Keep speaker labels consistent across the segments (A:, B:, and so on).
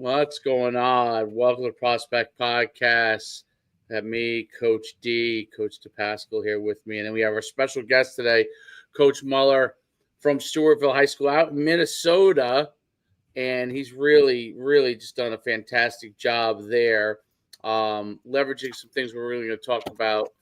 A: What's going on? Welcome to Prospect Podcast. Have me, Coach D, Coach Depascale here with me. And then we have our special guest today, Coach Mueller from Stewartville High School out in Minnesota. And he's really just done a fantastic job there, leveraging some things we're really going to talk about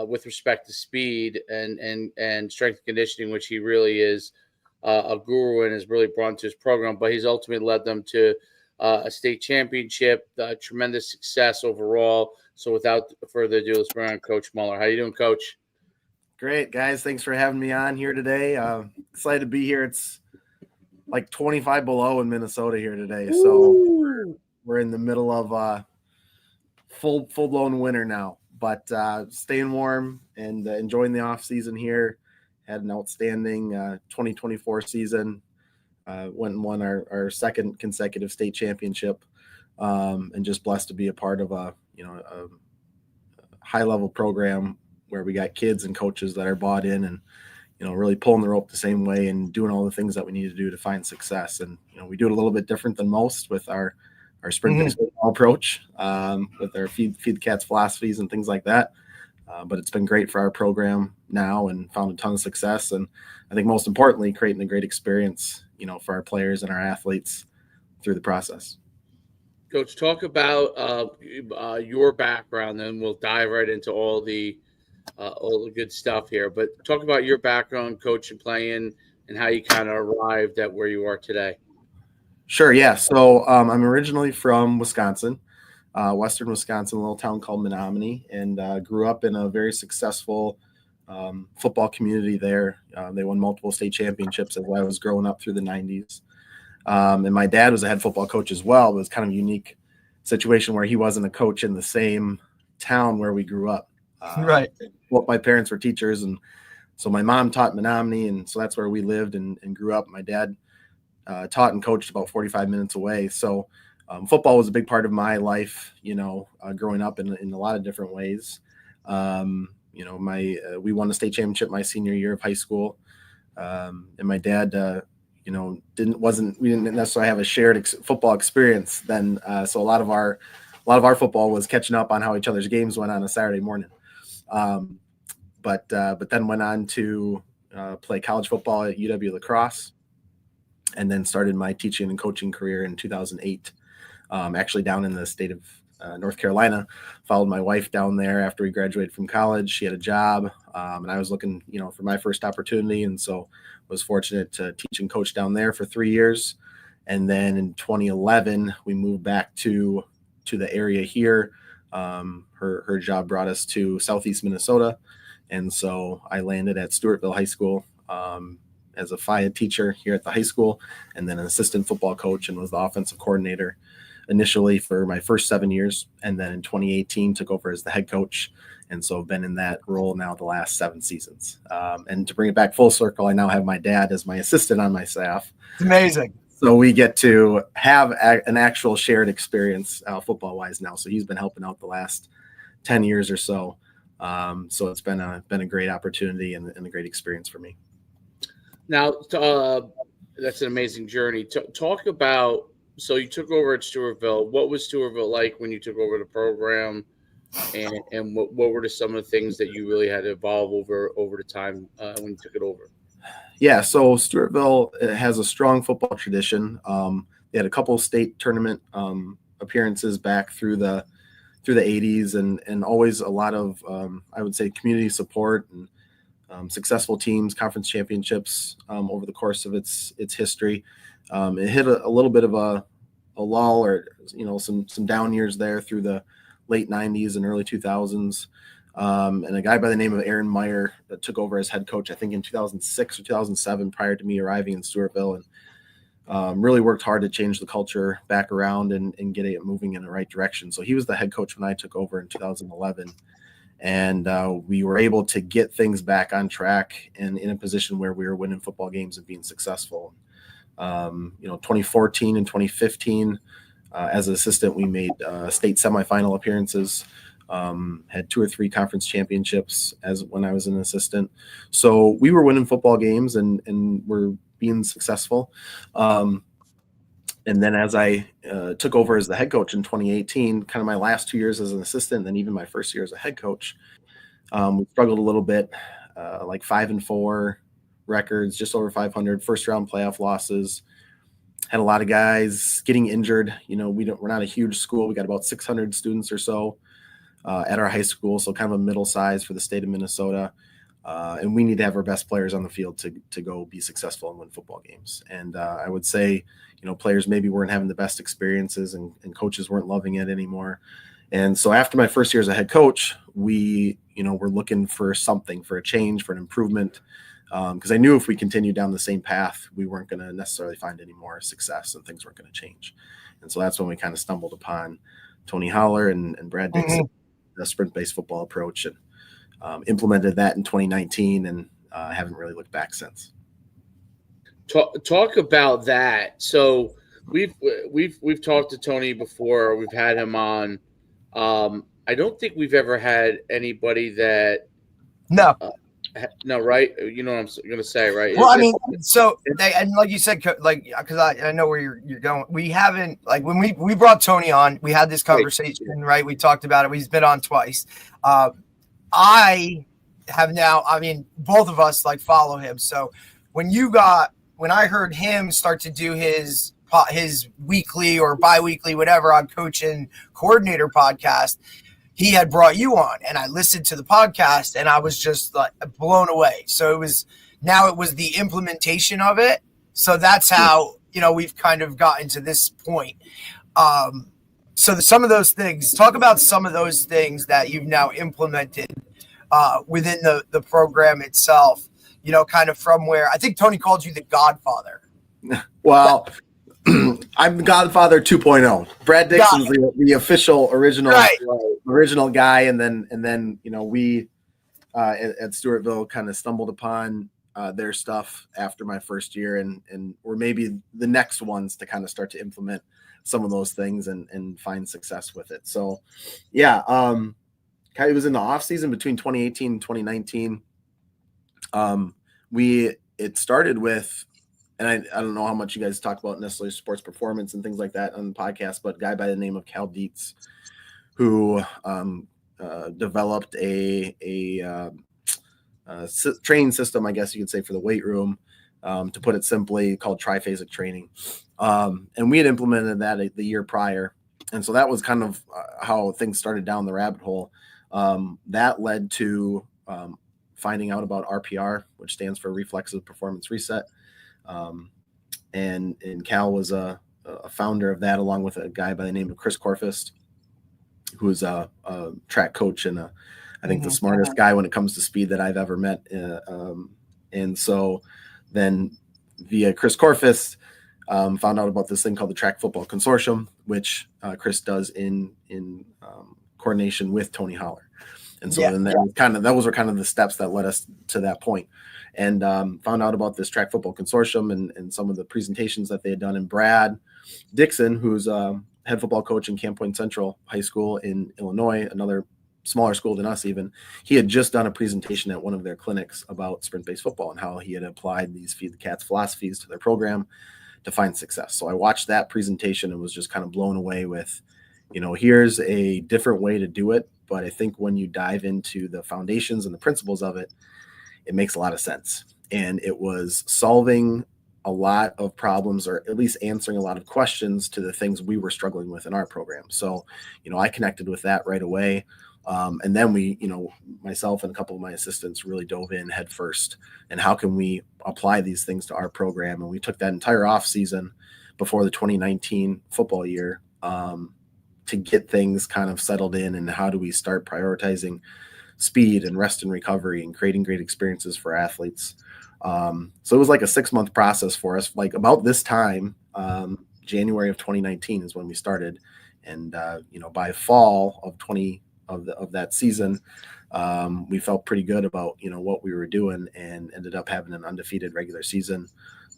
A: with respect to speed and strength and conditioning, which he really is a guru and has really brought to his program, but he's ultimately led them to a state championship, tremendous success overall. So without further ado, let's bring on Coach Mueller. How you doing, Coach?
B: Great, guys. Thanks for having me on here today. Excited to be here. It's like 25 below in Minnesota here today. So we're in the middle of full-blown winter now, but staying warm and enjoying the off season here. Had an outstanding 2024 season. Went and won our second consecutive state championship, and just blessed to be a part of a high level program where we got kids and coaches that are bought in and really pulling the rope the same way and doing all the things that we need to do to find success. And we do it a little bit different than most with our sprint baseball approach, with our feed the cats philosophies and things like that. But it's been great for our program now and found a ton of success. And I think most importantly, creating a great experience, for our players and our athletes through the process.
A: Coach, talk about your background, then we'll dive right into all the good stuff here. But talk about your background, coaching, playing, and how you kind of arrived at where you are today.
B: Sure, yeah. So I'm originally from Wisconsin. Western Wisconsin, a little town called Menominee, and grew up in a very successful football community there. They won multiple state championships as I was growing up through the 90s. And my dad was a head football coach as well. It was kind of a unique situation where he wasn't a coach in the same town where we grew up.
C: Right.
B: Both my parents were teachers, and so my mom taught Menominee, and so that's where we lived and grew up. My dad taught and coached about 45 minutes away. So football was a big part of my life, growing up in a lot of different ways. We won the state championship my senior year of high school. And my dad, we didn't necessarily have a shared football experience then. So a lot of our football was catching up on how each other's games went on a Saturday morning. But then went on to play college football at UW La Crosse, and then started my teaching and coaching career in 2008. Actually down in the state of North Carolina. Followed my wife down there after we graduated from college. She had a job, and I was looking, for my first opportunity, and so was fortunate to teach and coach down there for 3 years. And then in 2011, we moved back to the area here. Her job brought us to Southeast Minnesota, and so I landed at Stewartville High School as a FIA teacher here at the high school, and then an assistant football coach, and was the offensive coordinator initially for my first 7 years. And then in 2018 took over as the head coach. And so I've been in that role now the last 7 seasons. And to bring it back full circle, I now have my dad as my assistant on my staff.
C: It's amazing.
B: So we get to have an actual shared experience football wise now. So he's been helping out the last 10 years or so. So it's been a great opportunity and a great experience for me.
A: Now, that's an amazing journey. Talk about, so you took over at Stewartville. What was Stewartville like when you took over the program, and what were some of the things that you really had to evolve over the time when you took it over?
B: Yeah, so Stewartville has a strong football tradition. They had a couple of state tournament appearances back through the 80s, and always a lot of I would say community support and successful teams, conference championships over the course of its history. It hit a little bit of a lull, or some down years there through the late 90s and early 2000s. And a guy by the name of Aaron Meyer that took over as head coach, I think in 2006 or 2007, prior to me arriving in Stewartville, and really worked hard to change the culture back around and get it moving in the right direction. So he was the head coach when I took over in 2011. And we were able to get things back on track and in a position where we were winning football games and being successful. 2014 and 2015, as an assistant, we made state semifinal appearances, had 2 or 3 conference championships as when I was an assistant. So we were winning football games and were being successful. And And then as I took over as the head coach in 2018, kind of my last 2 years as an assistant, and then even my first year as a head coach, we struggled a little bit, like 5-4 records, just over 500, first round playoff losses. Had a lot of guys getting injured. We're not a huge school. We got about 600 students or so at our high school, so kind of a middle size for the state of Minnesota. And we need to have our best players on the field to go be successful and win football games. And I would say, players maybe weren't having the best experiences and coaches weren't loving it anymore. And so after my first year as a head coach, we, were looking for something, for a change, for an improvement. Because I knew if we continued down the same path, we weren't going to necessarily find any more success and things weren't going to change. And so that's when we kind of stumbled upon Tony Holler and Brad Dixon, the sprint-based football approach, and implemented that in 2019 and haven't really looked back since.
A: Talk about that. So we've talked to Tony before. We've had him on. I don't think we've ever had anybody that no, right? You know what I'm going to say, right?
C: Well, I mean, and like you said, because I know where you're going. We haven't, like, when we brought Tony on, we had this conversation, right? We talked about it. He's been on twice. I have now, both of us follow him. So when I heard him start to do his weekly or bi-weekly, whatever, on Coach and Coordinator podcast, he had brought you on, and I listened to the podcast and I was just blown away. So it was the implementation of it. So that's how, we've kind of gotten to this point. So some of those things, talk about some of those things that you've now implemented within the program itself, kind of from where I think Tony called you the Godfather.
B: Well, I'm the Godfather 2.0. Brad Dixon's the official original guy, and then we at Stewartville kind of stumbled upon their stuff after my first year, and we're maybe the next ones to kind of start to implement some of those things and find success with it. So yeah, it was in the off season between 2018 and 2019. It started with, and I don't know how much you guys talk about necessarily sports performance and things like that on the podcast, but a guy by the name of Cal Dietz, who developed a training system, I guess you could say, for the weight room, to put it simply, called triphasic training. And we had implemented that the year prior. And so that was kind of how things started down the rabbit hole. That led to finding out about RPR, which stands for Reflexive Performance Reset. And Cal was a founder of that, along with a guy by the name of Chris Corfist, who is a track coach and I think the smartest guy when it comes to speed that I've ever met. And so then via Chris Corfist, found out about this thing called the Track Football Consortium, which Chris does in coordination with Tony Holler. And so then those were kind of the steps that led us to that point. And found out about this Track Football Consortium and some of the presentations that they had done. And Brad Dixon, who's a head football coach in Camp Point Central High School in Illinois, another smaller school than us even, he had just done a presentation at one of their clinics about sprint-based football and how he had applied these Feed the Cats philosophies to their program to find success. So I watched that presentation and was just kind of blown away with, here's a different way to do it. But I think when you dive into the foundations and the principles of it, it makes a lot of sense. And it was solving a lot of problems, or at least answering a lot of questions to the things we were struggling with in our program. So, I connected with that right away. And then we, myself and a couple of my assistants really dove in head first. And how can we apply these things to our program? And we took that entire off season before the 2019 football year to get things kind of settled in. And how do we start prioritizing speed and rest and recovery and creating great experiences for athletes? So it was like a 6-month process for us. Like about this time, January of 2019 is when we started. And, by fall of that season, we felt pretty good about, what we were doing, and ended up having an undefeated regular season.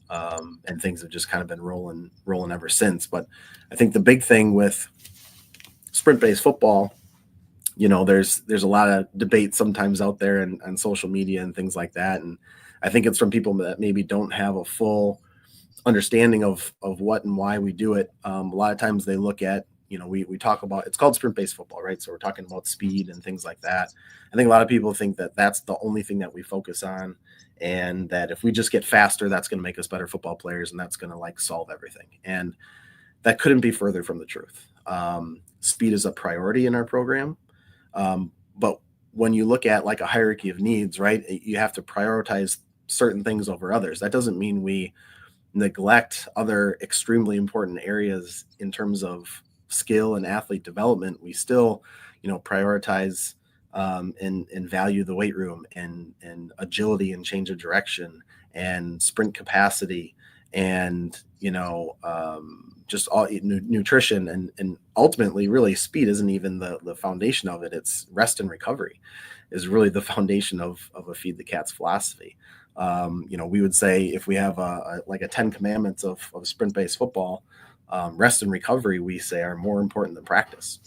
B: And things have just kind of been rolling ever since. But I think the big thing with sprint-based football, there's a lot of debate sometimes out there and on social media and things like that. And I think it's from people that maybe don't have a full understanding of what and why we do it. A lot of times they look at, we talk about, it's called sprint-based football, right? So we're talking about speed and things like that. I think a lot of people think that that's the only thing that we focus on, and that if we just get faster, that's going to make us better football players, and that's going to solve everything. And that couldn't be further from the truth. Speed is a priority in our program. But when you look at a hierarchy of needs, right, you have to prioritize certain things over others. That doesn't mean we neglect other extremely important areas in terms of skill and athlete development. We still, prioritize and value the weight room and agility and change of direction and sprint capacity and, just all nutrition and ultimately really speed isn't even the foundation of it. It's rest and recovery is really the foundation of a Feed the Cats philosophy. We would say if we have a 10 commandments of sprint-based football, rest and recovery, we say, are more important than practice,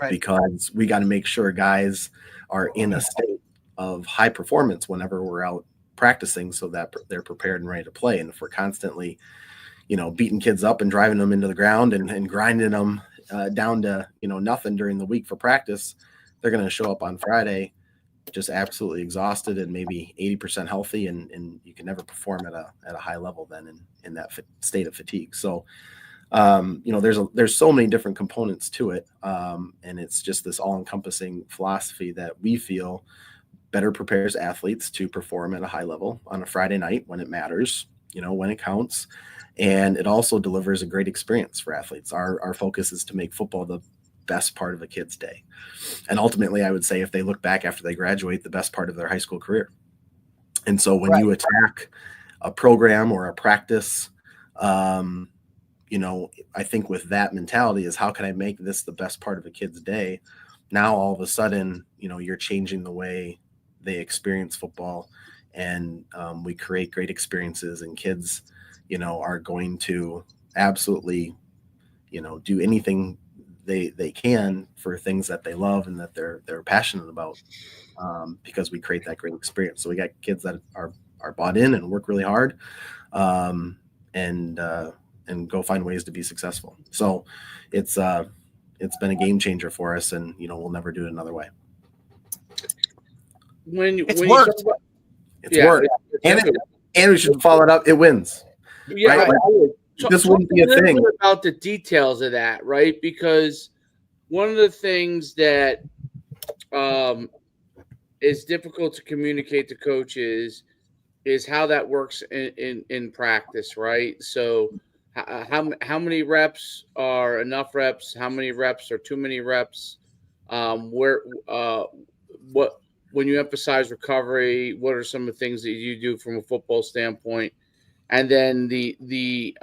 B: right? Because we got to make sure guys are in a state of high performance whenever we're out practicing so that they're prepared and ready to play. And if we're constantly, beating kids up and driving them into the ground and grinding them down to, nothing during the week for practice, they're going to show up on Friday just absolutely exhausted and maybe 80% healthy, and you can never perform at a high level then in that state of fatigue. So, there's so many different components to it, and it's just this all-encompassing philosophy that we feel better prepares athletes to perform at a high level on a Friday night when it matters, when it counts, and it also delivers a great experience for athletes. Our focus is to make football the best part of a kid's day. And ultimately, I would say if they look back after they graduate, the best part of their high school career. And so when you attack a program or a practice, I think with that mentality is how can I make this the best part of a kid's day? Now, all of a sudden, you're changing the way they experience football, and we create great experiences, and kids, are going to absolutely, do anything they can for things that they love and that they're passionate about, because we create that great experience. So we got kids that are bought in and work really hard, and go find ways to be successful. So it's been a game changer for us, and we'll never do it another way.
C: It's worked.
B: And we should follow it up. It wins.
A: Yeah,
B: right? This wouldn't be a thing.
A: About the details of that, right? Because one of the things that is difficult to communicate to coaches is how that works in practice, right? So how many reps are enough reps? How many reps are too many reps? When you emphasize recovery, what are some of the things that you do from a football standpoint? And then the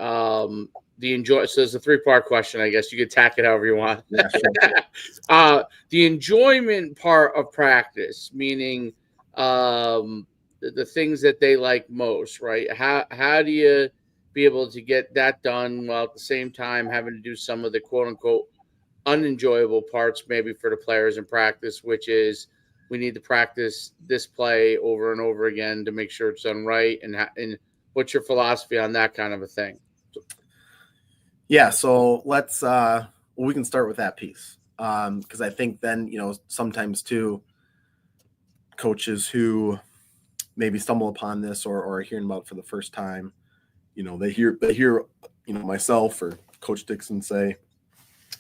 A: enjoy. So it's a 3-part question, I guess. You can tack it however you want.
B: Yeah,
A: sure. The enjoyment part of practice, meaning the things that they like most, right? How do you be able to get that done while at the same time having to do some of the quote unquote unenjoyable parts maybe for the players in practice, which is we need to practice this play over and over again to make sure it's done right, and what's your philosophy on that kind of a thing?
B: Yeah, so let's we can start with that piece, because I think then sometimes too, coaches who maybe stumble upon this or are hearing about it for the first time, they hear myself or Coach Dixon say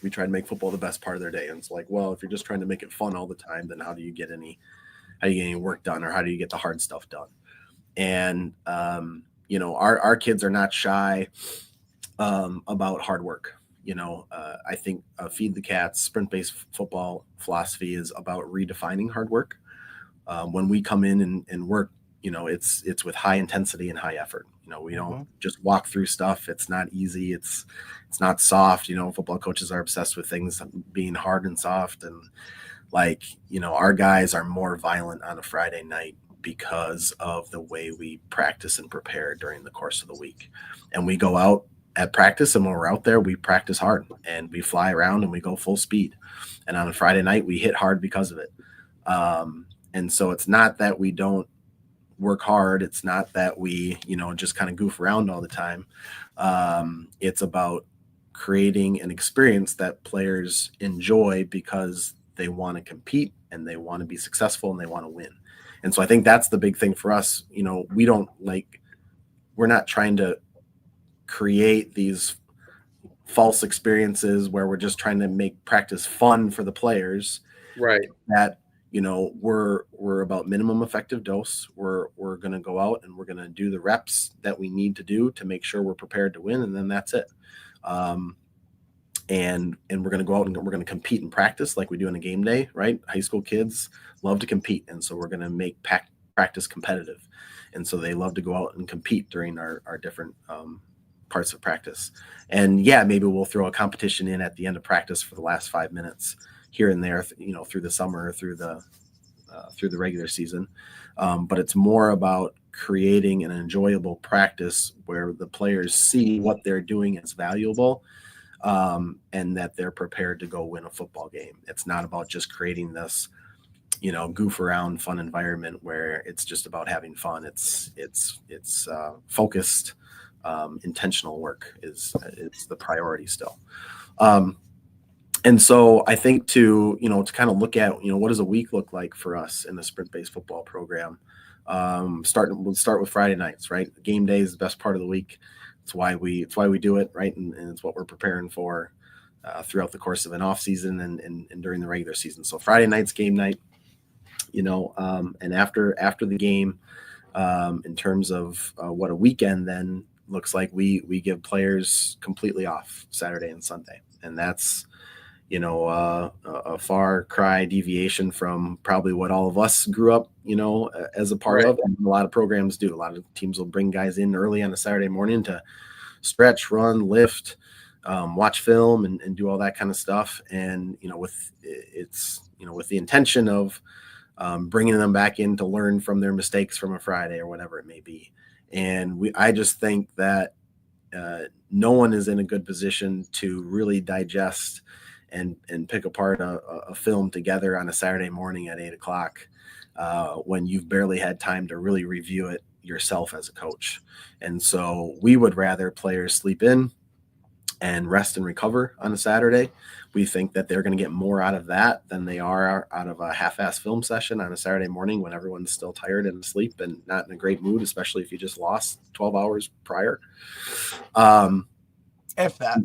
B: we try to make football the best part of their day, and it's like, well, if you're just trying to make it fun all the time, then how do you get any work done, or how do you get the hard stuff done? And our kids are not shy about hard work. I think Feed the Cats sprint-based football philosophy is about redefining hard work. When we come in and work, it's with high intensity and high effort. We don't just walk through stuff. It's not easy. It's not soft. Football coaches are obsessed with things being hard and soft. And our guys are more violent on a Friday night because of the way we practice and prepare during the course of the week. And we go out at practice, and when we're out there, we practice hard and we fly around and we go full speed. And on a Friday night, we hit hard because of it. And so it's not that we don't work hard. It's not that we, just kind of goof around all the time. It's about creating an experience that players enjoy because they want to compete and they want to be successful and they want to win. And so I think that's the big thing for us. We're not trying to create these false experiences where we're just trying to make practice fun for the players.
A: Right.
B: That, we're about minimum effective dose. We're going to go out and we're going to do the reps that we need to do to make sure we're prepared to win. And then that's it. And we're going to go out and we're going to compete in practice like we do in a game day, right? High school kids love to compete. And so we're going to make practice competitive. And so they love to go out and compete during our different parts of practice. And yeah, maybe we'll throw a competition in at the end of practice for the last 5 minutes here and there, through the summer, through the regular season. But it's more about creating an enjoyable practice where the players see what they're doing as valuable, and that they're prepared to go win a football game. It's not about just creating this, goof around fun environment where it's just about having fun. It's focused, intentional work is the priority still. And so I think to kind of look at, what does a week look like for us in the sprint-based football program? We'll start with Friday nights, right? Game day is the best part of the week. It's why we do it, right? And it's what we're preparing for throughout the course of an off season and during the regular season. So Friday night's game night, and after the game, in terms of what a weekend then looks like, we give players completely off Saturday and Sunday. And that's, a far cry deviation from probably what all of us grew up, as a part of. And a lot of programs do. A lot of teams will bring guys in early on a Saturday morning to stretch, run, lift, watch film, and do all that kind of stuff. And, with the intention of bringing them back in to learn from their mistakes from a Friday or whatever it may be. And I just think that no one is in a good position to really digest and pick apart a film together on a Saturday morning at 8:00 when you've barely had time to really review it yourself as a coach. And so we would rather players sleep in and rest and recover on a Saturday. We think that they're going to get more out of that than they are out of a half-ass film session on a Saturday morning when everyone's still tired and asleep and not in a great mood, especially if you just lost 12 hours prior.
C: If that.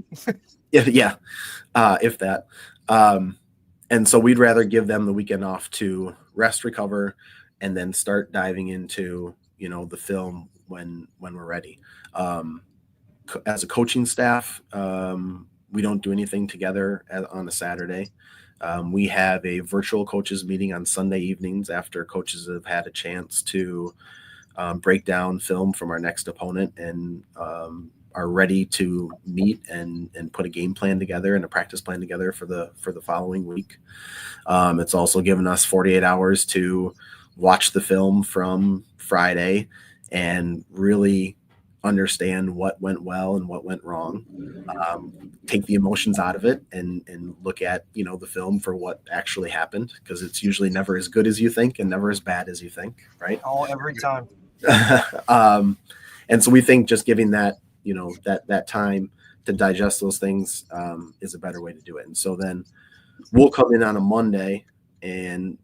B: If that. And so we'd rather give them the weekend off to rest, recover, and then start diving into, the film when we're ready. As a coaching staff, we don't do anything together on a Saturday. We have a virtual coaches meeting on Sunday evenings after coaches have had a chance to break down film from our next opponent and are ready to meet and put a game plan together and a practice plan together for the following week. It's also given us 48 hours to watch the film from Friday and really understand what went well and what went wrong, take the emotions out of it and look at, the film for what actually happened, because it's usually never as good as you think and never as bad as you think, right?
C: Every time.
B: And so we think just giving that, that time to digest those things is a better way to do it. And so then we'll come in on a Monday and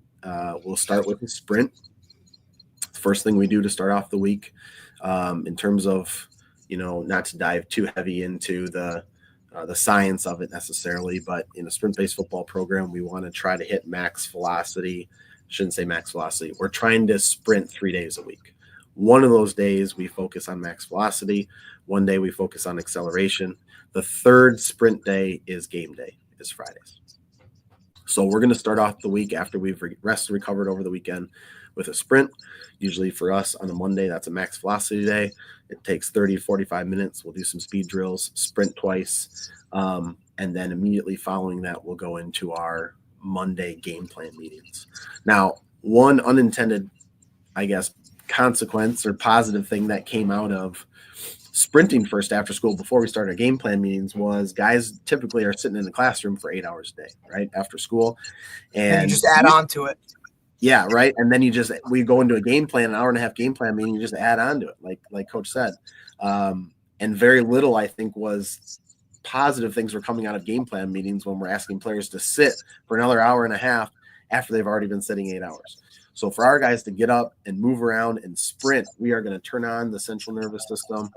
B: we'll start with a sprint. First thing we do to start off the week, in terms of, not to dive too heavy into the science of it necessarily, but in a sprint-based football program, we want to try to hit max velocity. Shouldn't say max velocity. We're trying to sprint 3 days a week. One of those days we focus on max velocity. One day we focus on acceleration. The third sprint day is game day, is Fridays. So we're going to start off the week after we've rested and recovered over the weekend with a sprint. Usually for us on a Monday, that's a max velocity day. It takes 30 to 45 minutes. We'll do some speed drills, sprint twice. And then immediately following that, we'll go into our Monday game plan meetings. Now, one unintended, consequence or positive thing that came out of sprinting first after school before we started our game plan meetings was guys typically are sitting in the classroom for 8 hours a day, right, after school.
C: And you just add on to it.
B: Yeah, right. And then we go into a game plan, an hour and a half game plan meeting, you just add on to it, like Coach said. And very little, I think, was positive things were coming out of game plan meetings when we're asking players to sit for another hour and a half after they've already been sitting 8 hours. So for our guys to get up and move around and sprint, we are going to turn on the central nervous system.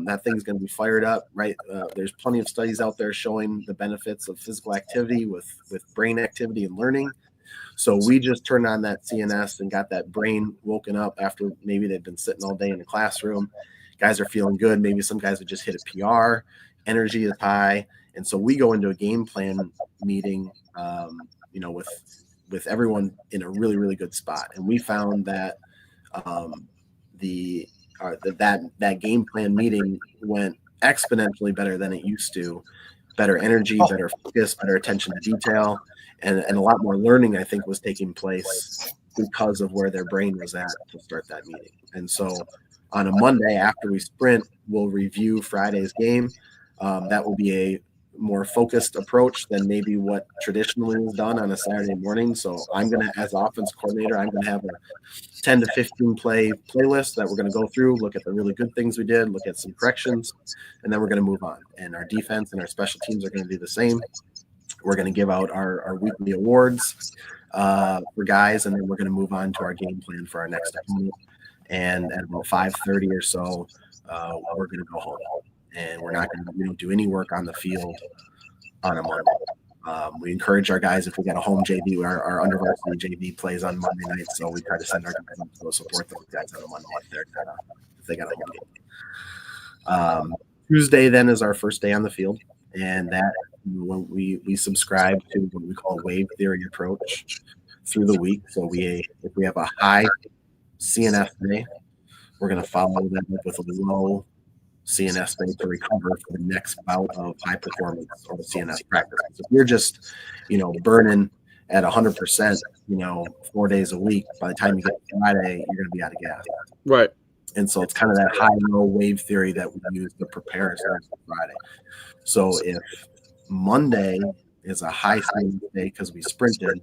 B: That thing's going to be fired up, right? There's plenty of studies out there showing the benefits of physical activity with brain activity and learning. So we just turned on that CNS and got that brain woken up after maybe they've been sitting all day in the classroom. Guys are feeling good. Maybe some guys would just hit a PR. Energy is high. And so we go into a game plan meeting, with everyone in a really, really good spot. And we found that that game plan meeting went exponentially better than it used to. Better energy, better focus, better attention to detail, and a lot more learning, I think, was taking place because of where their brain was at to start that meeting. And so on a Monday after we sprint, we'll review Friday's game. That will be a more focused approach than maybe what traditionally is done on a Saturday morning. So I'm going to, as offense coordinator, I'm going to have a 10 to 15 play playlist that we're going to go through, look at the really good things we did, look at some corrections, and then we're going to move on. And our defense and our special teams are going to do the same. We're going to give out our weekly awards for guys, and then we're going to move on to our game plan for our next opponent. And at about 5:30 or so, we're going to go home. And we don't do any work on the field on a Monday. We encourage our guys, if we got a home JV, our undervarsity JV plays on Monday night, so we try to send our guys up to go support those guys on a Monday if they got a home game. Tuesday then is our first day on the field, and that when we subscribe to what we call a wave theory approach through the week. So if we have a high CNS day, we're going to follow that up with a low CNS day to recover for the next bout of high performance or CNS practice. So if you're just, burning at 100%, 4 days a week, by the time you get to Friday, you're going to be out of gas.
A: Right.
B: And so it's kind of that high-low wave theory that we use to prepare us for Friday. So if Monday is a high CNS day because we sprinted,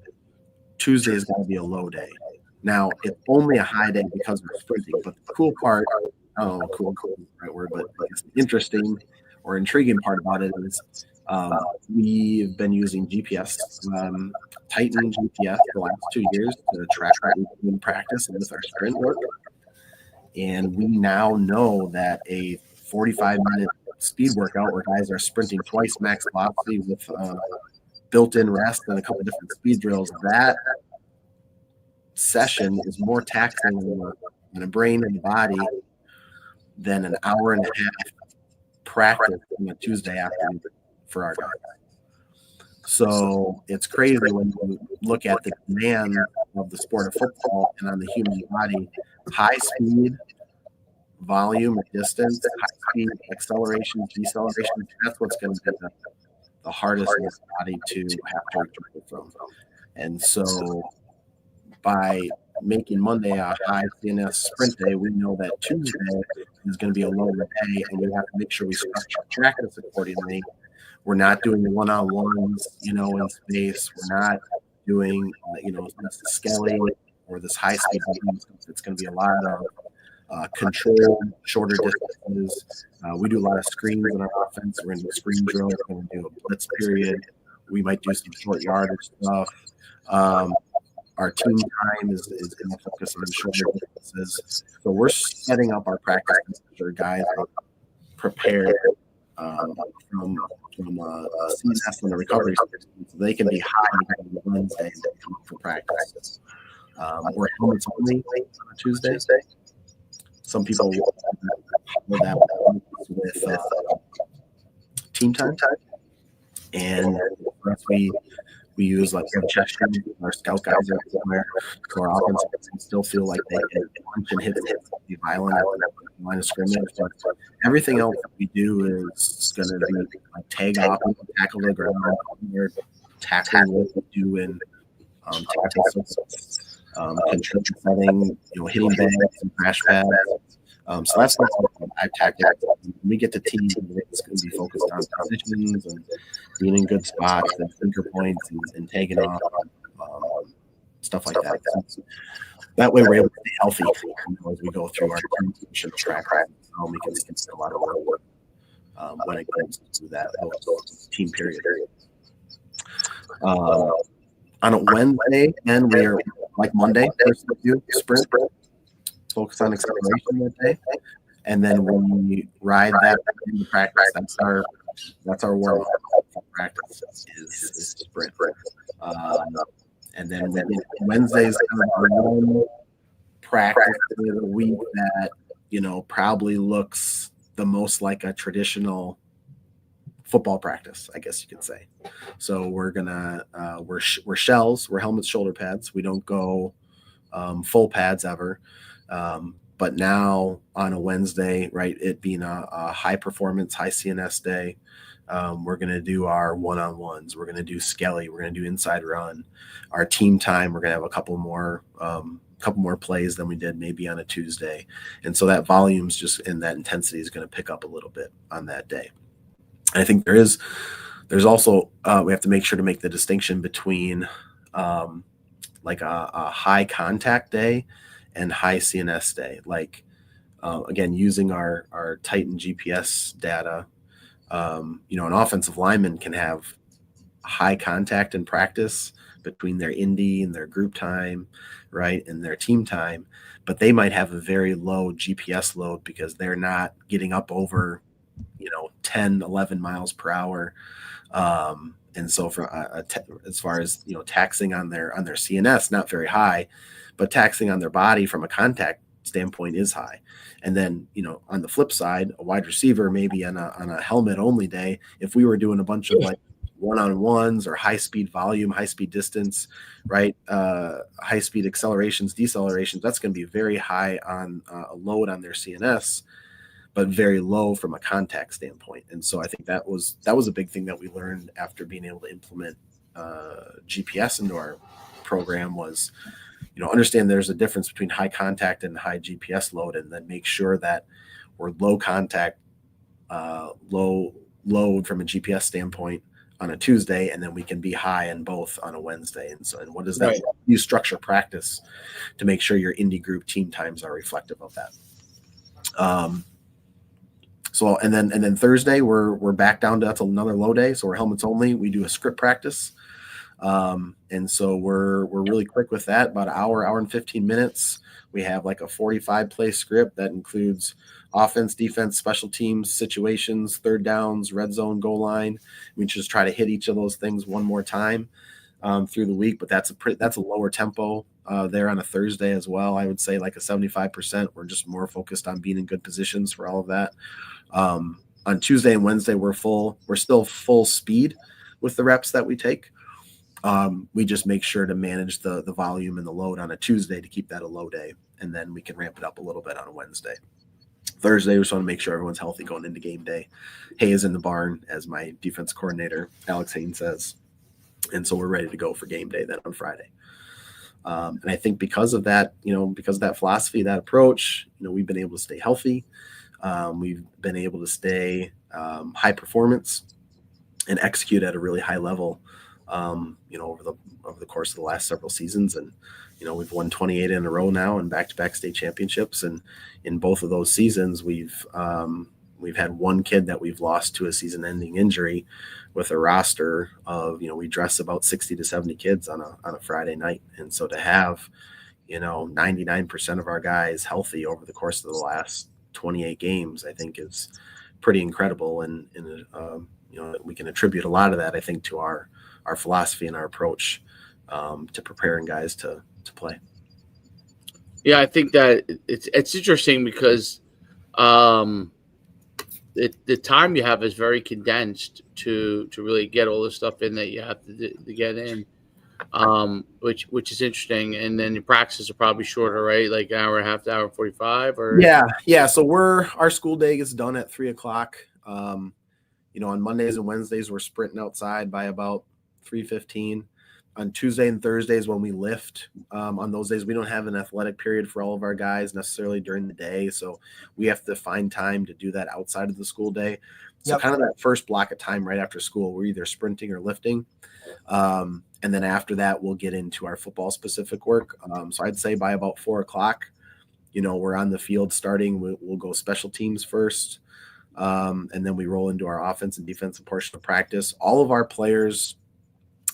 B: Tuesday is going to be a low day. Now, it's only a high day because we're sprinting, but the cool part, cool is the right word, but it's the interesting or intriguing part about it is we've been using GPS, Titan GPS for the last 2 years to track what we do in practice and with our sprint work. And we now know that a 45-minute speed workout where guys are sprinting twice max velocity with built-in rest and a couple of different speed drills, that session is more taxing on the brain and the body than an hour and a half practice on a Tuesday afternoon for our guys. So it's crazy when you look at the demand of the sport of football and on the human body, high speed, volume, distance, high speed, acceleration, deceleration, that's what's going to be the hardest in the body to have to recover from. And so by making Monday a high CNS sprint day, we know that Tuesday is going to be a lower day, and we have to make sure we structure practice accordingly. We're not doing the one-on-ones, in space. We're not doing, scaling or this high-speed stuff. It's going to be a lot of controlled, shorter distances. We do a lot of screens in our offense. We're going to do screen drills. We're going to do a blitz period. We might do some short yardage stuff. Our team time is going to focus on shorter distances. So we're setting up our practice for guys are prepared from CNS and the recovery system, so they can be high on Wednesday and come up for practice. We're helmets only on Tuesday. Some people will that with team time. And for us, we use like chest training. Our scout guys are everywhere, so our offense can still feel like they can punch and hit be violent at the line of scrimmage. But everything else that we do is going to be like tag off, tackle the ground, we're tackling what we do in tackle systems, control setting, hitting bags and crash pads. So that's what I've tackled. When we get to teams, it's going to be focused on positions and being in good spots and finger points and taking off. stuff like that. So that way we're able to stay healthy as we go through our transitional track. We can get a lot of work when it comes to that team period. On a Wednesday, and we are like Monday, sprint, focus on acceleration that day, and then we ride that into practice. That's our warm up practice is sprint. And then Wednesdays kind of our one practice of the week that probably looks the most like a traditional football practice, I guess you could say. So we're gonna we're shells, we're helmets, shoulder pads. We don't go full pads ever. But now on a Wednesday, right, it being a high performance, high CNS day, we're going to do our one-on-ones. We're going to do skelly. We're going to do inside run. Our team time, we're going to have a couple more plays than we did maybe on a Tuesday. And so that volume's just, and that intensity is going to pick up a little bit on that day. And I think there's also, we have to make sure to make the distinction between like a high contact day and high CNS day. Like, again, using our Titan GPS data, an offensive lineman can have high contact in practice between their indie and their group time, right, and their team time, but they might have a very low GPS load because they're not getting up over, 10, 11 miles per hour. And so as far as, taxing on their CNS, not very high, but taxing on their body from a contact standpoint is high. And then, on the flip side, a wide receiver, maybe on a helmet only day, if we were doing a bunch of like one-on-ones or high speed volume, high speed distance, right? High speed accelerations, decelerations, that's going to be very high on a load on their CNS, but very low from a contact standpoint. And so I think that was a big thing that we learned after being able to implement GPS into our program was, understand there's a difference between high contact and high GPS load, and then make sure that we're low contact, low load from a GPS standpoint on a Tuesday, and then we can be high in both on a Wednesday. And so, and what does that
A: Right.
B: You structure practice to make sure your indie group team times are reflective of that. So, and then Thursday we're back down to, that's another low day. So we're helmets only. We do a script practice. And so we're really quick with that, about an hour and 15 minutes. We have like a 45 play script that includes offense, defense, special teams, situations, third downs, red zone, goal line. We just try to hit each of those things one more time through the week, but that's a lower tempo there on a Thursday as well. I would say like a 75%. We're just more focused on being in good positions for all of that. On Tuesday and Wednesday, we're still full speed with the reps that we take. We just make sure to manage the volume and the load on a Tuesday to keep that a low day, and then we can ramp it up a little bit on a Wednesday. Thursday, we just want to make sure everyone's healthy going into game day. Hay is in the barn, as my defense coordinator, Alex Haynes, says. And so we're ready to go for game day then on Friday. And I think because of that, because of that philosophy, that approach, we've been able to stay healthy. We've been able to stay high performance and execute at a really high level, over the course of the last several seasons. And, we've won 28 in a row now and back-to-back state championships. And in both of those seasons, we've had one kid that we've lost to a season-ending injury with a roster of, we dress about 60 to 70 kids on a Friday night. And so to have, 99% of our guys healthy over the course of the last 28 games, I think is pretty incredible. And we can attribute a lot of that, I think, to our philosophy and our approach to preparing guys to play.
A: Yeah, I think that it's interesting because the time you have is very condensed to really get all the stuff in that you have to get in, which is interesting. And then your practices are probably shorter, right? Like an hour and a half to hour and 45, or
B: yeah. So our school day gets done at 3:00. On Mondays and Wednesdays we're sprinting outside by about 3:15. on Tuesday and Thursdays when we lift. On those days, we don't have an athletic period for all of our guys necessarily during the day. So we have to find time to do that outside of the school day. So kind of that first block of time right after school, we're either sprinting or lifting. And then after that, we'll get into our football specific work. So I'd say by about 4:00, we're on the field starting. We'll go special teams first. And then we roll into our offense and defensive portion of practice. All of our players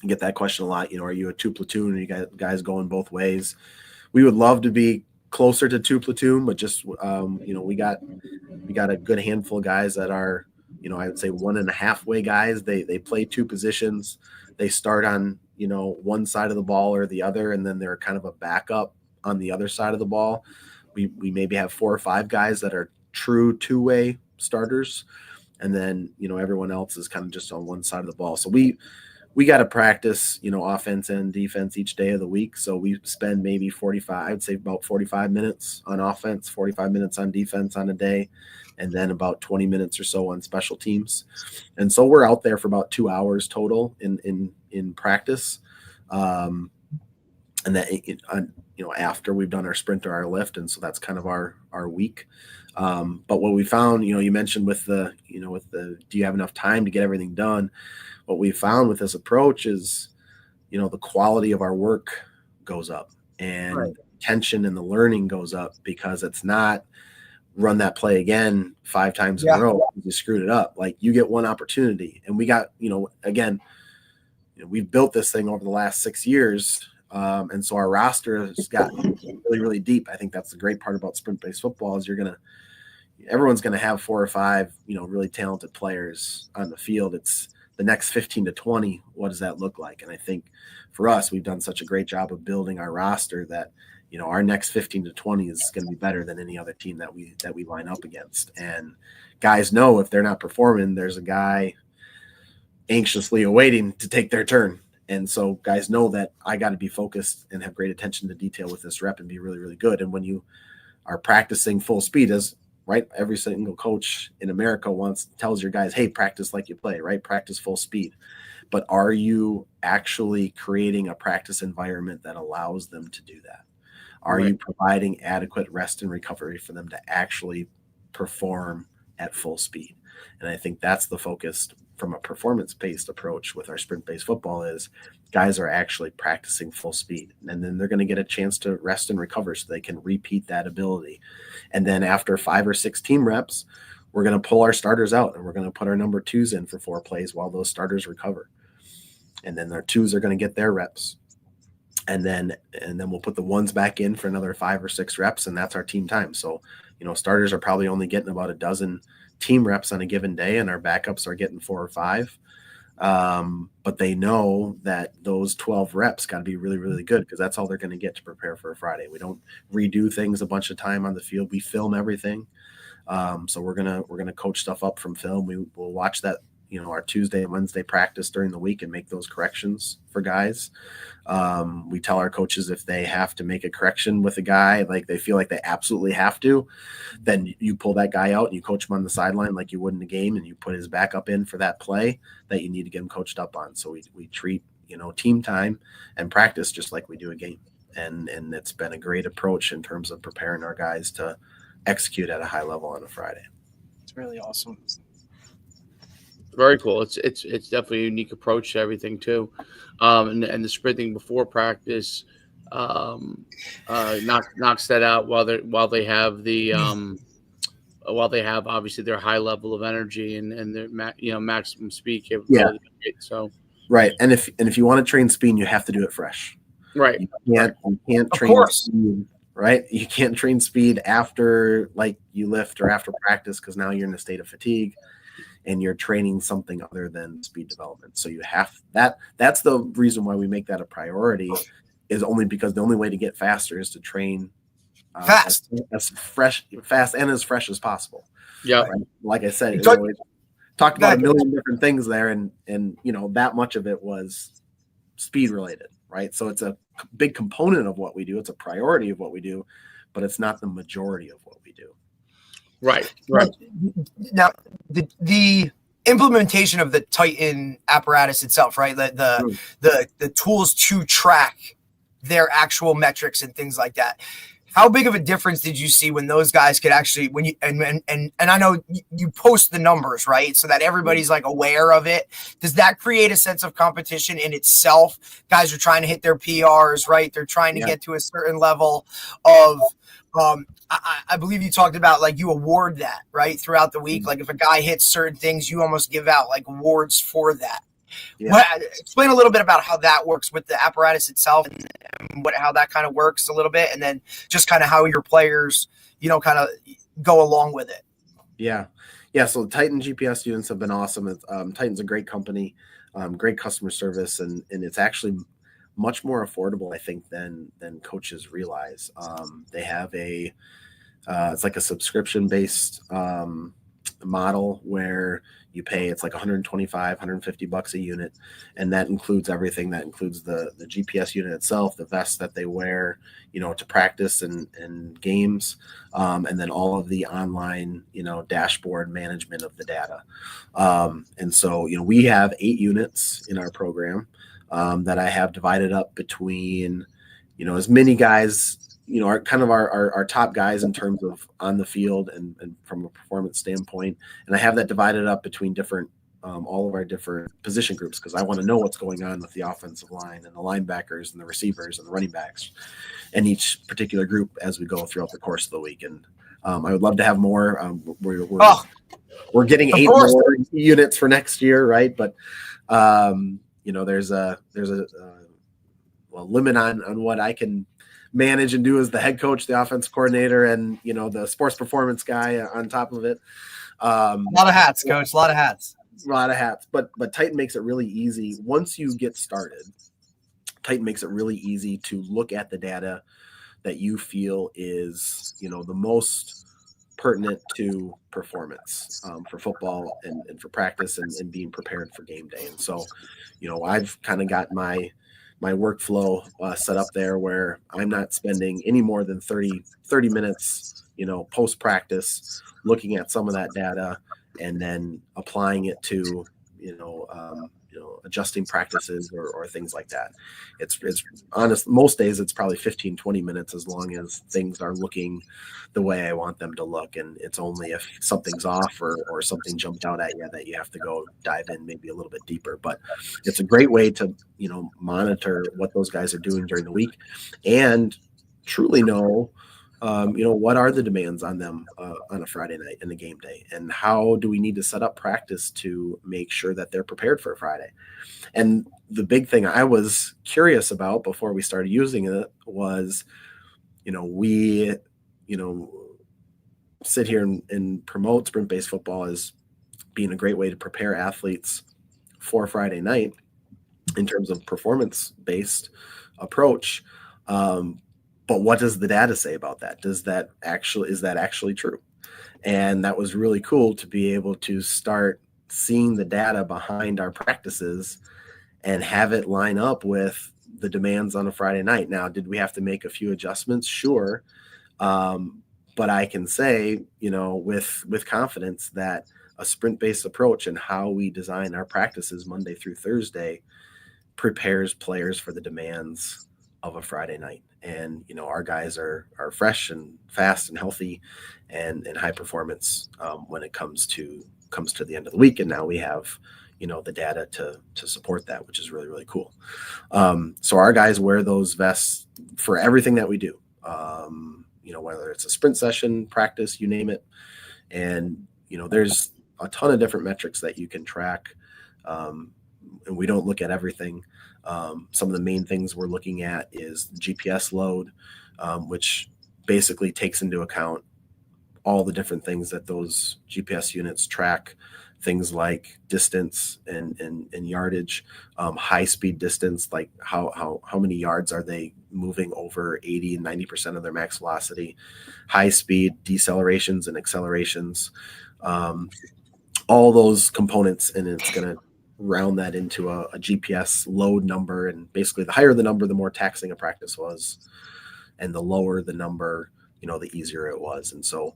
B: get that question a lot. Are you a 2 platoon? Are you guys going both ways? We would love to be closer to 2 platoon, but just, we got a good handful of guys that are, I would say 1.5 way guys. They play 2 positions. They start on, one side of the ball or the other, and then they're kind of a backup on the other side of the ball. We maybe have 4 or 5 guys that are true 2-way starters. And then, everyone else is kind of just on one side of the ball. So we got to practice, offense and defense each day of the week. So we spend maybe 45 minutes on offense, 45 minutes on defense on a day, and then about 20 minutes or so on special teams. And so we're out there for about 2 hours total in practice. And that, after we've done our sprint or our lift. And so that's kind of our week. But what we found, you mentioned with the, do you have enough time to get everything done? What we found with this approach is, the quality of our work goes up and tension and the learning goes up, because it's not run that play again 5 times in a row. You screwed it up. Like, you get one opportunity, and we got, we've built this thing over the last 6 years. And so our roster has gotten really, really deep. I think that's the great part about sprint-based football is everyone's going to have 4 or 5, really talented players on the field. It's the next 15 to 20. What does that look like? And I think for us, we've done such a great job of building our roster that, our next 15 to 20 is going to be better than any other team that we line up against. And guys know if they're not performing, there's a guy anxiously awaiting to take their turn. And so guys know that I got to be focused and have great attention to detail with this rep and be really, really good. And when you are practicing full speed, every single coach in America tells your guys, hey, practice like you play, right? Practice full speed. But are you actually creating a practice environment that allows them to do that? Are you providing adequate rest and recovery for them to actually perform at full speed? And I think that's the focus from a performance-based approach with our sprint-based football is guys are actually practicing full speed, and then they're going to get a chance to rest and recover so they can repeat that ability. And then after 5 or 6 team reps, we're going to pull our starters out and we're going to put our number 2s in for 4 plays while those starters recover. And then our 2s are going to get their reps. And then we'll put the 1s back in for another 5 or 6 reps, and that's our team time. So, starters are probably only getting about a dozen team reps on a given day, and our backups are getting 4 or 5. But they know that those 12 reps got to be really, really good, because that's all they're going to get to prepare for a Friday. We don't redo things a bunch of time on the field. We film everything. So we're gonna coach stuff up from film. We'll watch that, our Tuesday and Wednesday practice during the week and make those corrections for guys. We tell our coaches if they have to make a correction with a guy, like they feel like they absolutely have to, then you pull that guy out and you coach him on the sideline like you would in a game, and you put his backup in for that play that you need to get him coached up on. So we treat, team time and practice just like we do a game. And it's been a great approach in terms of preparing our guys to execute at a high level on a Friday.
C: It's really awesome.
A: Very cool. It's definitely a unique approach to everything too. And the sprinting before practice knocks that out while they have obviously their high level of energy and their maximum speed capability.
B: Yeah.
A: So
B: right. And if you want to train speed, you have to do it fresh.
A: Right.
B: You can't train speed. Right. You can't train speed after like you lift or after practice, because now you're in a state of fatigue and you're training something other than speed development. So you have that's the reason why we make that a priority, is only because the only way to get faster is to train fast and as fresh as possible. Yeah. Right? Like I said, we talked about a million different things there, and that much of it was speed related. Right. So it's a big component of what we do. It's a priority of what we do, but it's not the majority of what we do.
A: Right.
C: Now, the implementation of the Titan apparatus itself, right? The tools to track their actual metrics and things like that. How big of a difference did you see when those guys could actually, when you, and I know you post the numbers, right? So that everybody's like aware of it. Does that create a sense of competition in itself? Guys are trying to hit their PRs, right? They're trying to get to a certain level of, I believe you talked about like you award that, right? Throughout the week. Like if a guy hits certain things, you almost give out like awards for that. Yeah. Explain a little bit about how that works with the apparatus itself and how that kind of works a little bit, and then just kind of how your players, kind of go along with it.
B: Yeah. So Titan GPS units have been awesome. Titan's a great company, great customer service, and it's actually much more affordable, I think, than coaches realize. They have it's like a subscription based model where you pay, it's like $125-$150 a unit, and that includes everything. That includes the GPS unit itself, the vest that they wear, to practice and games, and then all of the online, dashboard management of the data. And so, we have 8 units in our program that I have divided up between, as many guys, our kind of our top guys in terms of on the field and from a performance standpoint. And I have that divided up between different, all of our different position groups, because I want to know what's going on with the offensive line and the linebackers and the receivers and the running backs and each particular group as we go throughout the course of the week. And I would love to have more. We're getting 8 more units for next year, right? But there's a limit on what I can manage and do as the head coach, the offense coordinator, and the sports performance guy on top of it.
C: A lot of hats, coach. A lot of hats.
B: But Titan makes it really easy. Once you get started, Titan makes it really easy to look at the data that you feel is the most pertinent to performance for football and for practice and being prepared for game day. And so, I've kind of got my workflow set up there where I'm not spending any more than 30 minutes, post practice looking at some of that data and then applying it to, adjusting practices or things like that. It's honest. Most days it's probably 15-20 minutes, as long as things are looking the way I want them to look. And it's only if something's off or something jumped out at you that you have to go dive in maybe a little bit deeper. But it's a great way to, monitor what those guys are doing during the week and truly know, what are the demands on them on a Friday night and a game day, and how do we need to set up practice to make sure that they're prepared for Friday. And the big thing I was curious about before we started using it was, we, sit here and promote sprint-based football as being a great way to prepare athletes for Friday night in terms of performance-based approach. But what does the data say about that? Is that actually true? And that was really cool to be able to start seeing the data behind our practices and have it line up with the demands on a Friday night. Now, did we have to make a few adjustments? Sure. But I can say, with confidence that a sprint-based approach and how we design our practices Monday through Thursday prepares players for the demands of a Friday night. And, our guys are fresh and fast and healthy and high performance when it comes to the end of the week. And now we have, the data to support that, which is really, really cool. So our guys wear those vests for everything that we do, whether it's a sprint session, practice, you name it. And, there's a ton of different metrics that you can track. And we don't look at everything. Some of the main things we're looking at is GPS load, which basically takes into account all the different things that those GPS units track, things like distance and yardage, high speed distance, like how many yards are they moving over 80 and 90% of their max velocity, high speed decelerations and accelerations, all those components. And it's going to round that into a GPS load number. And basically the higher the number, the more taxing a practice was, and the lower the number, the easier it was. And so,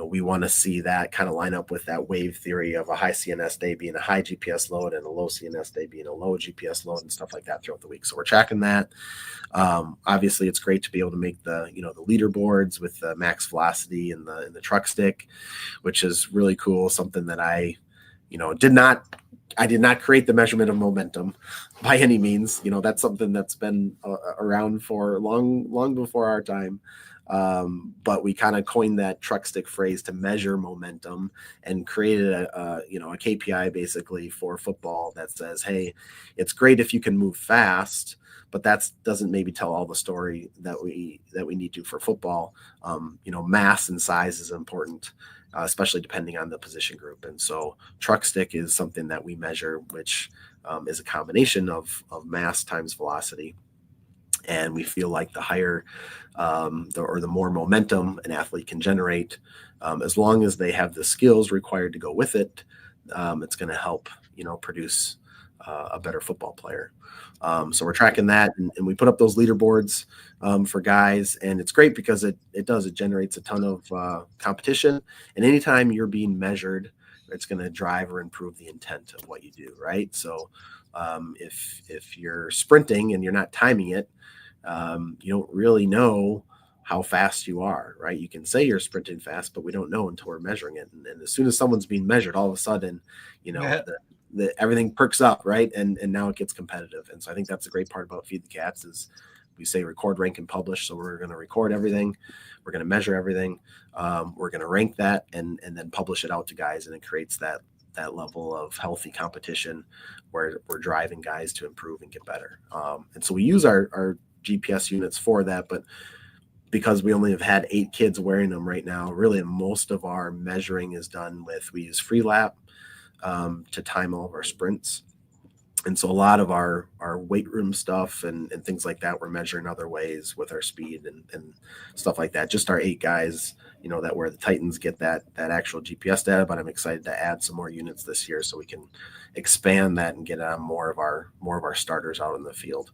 B: we want to see that kind of line up with that wave theory of a high CNS day being a high GPS load and a low CNS day being a low GPS load and stuff like that throughout the week. So we're tracking that. Obviously, it's great to be able to make the leaderboards with the max velocity and the truck stick, which is really cool. Something that I did not create the measurement of momentum by any means. That's something that's been around for long before our time. But we kind of coined that truck stick phrase to measure momentum and created a KPI basically for football that says, hey, it's great if you can move fast, but that doesn't maybe tell all the story that we need to for football. Mass and size is important, especially depending on the position group. And so truck stick is something that we measure, which is a combination of mass times velocity. And we feel like the higher the more momentum an athlete can generate, as long as they have the skills required to go with it, it's going to help, produce a better football player. So we're tracking that, and we put up those leaderboards for guys, and it's great because it generates a ton of competition. And anytime you're being measured, it's going to drive or improve the intent of what you do, right? So if you're sprinting and you're not timing it, you don't really know how fast you are, right? You can say you're sprinting fast, but we don't know until we're measuring it. And as soon as someone's being measured, all of a sudden, everything perks up, right? And now it gets competitive. And so I think that's a great part about Feed the Cats is we say record, rank, and publish. So we're going to record everything. We're going to measure everything. We're going to rank that and then publish it out to guys. And it creates that level of healthy competition where we're driving guys to improve and get better. And so we use our GPS units for that, but because we only have had 8 kids wearing them right now, really most of our measuring is done we use free lap to time all of our sprints. And so a lot of our weight room stuff and things like that, we're measuring other ways with our speed and stuff like that. Just our 8 guys, that wear the Titans get that actual GPS data, but I'm excited to add some more units this year so we can expand that and get more of our starters out in the field.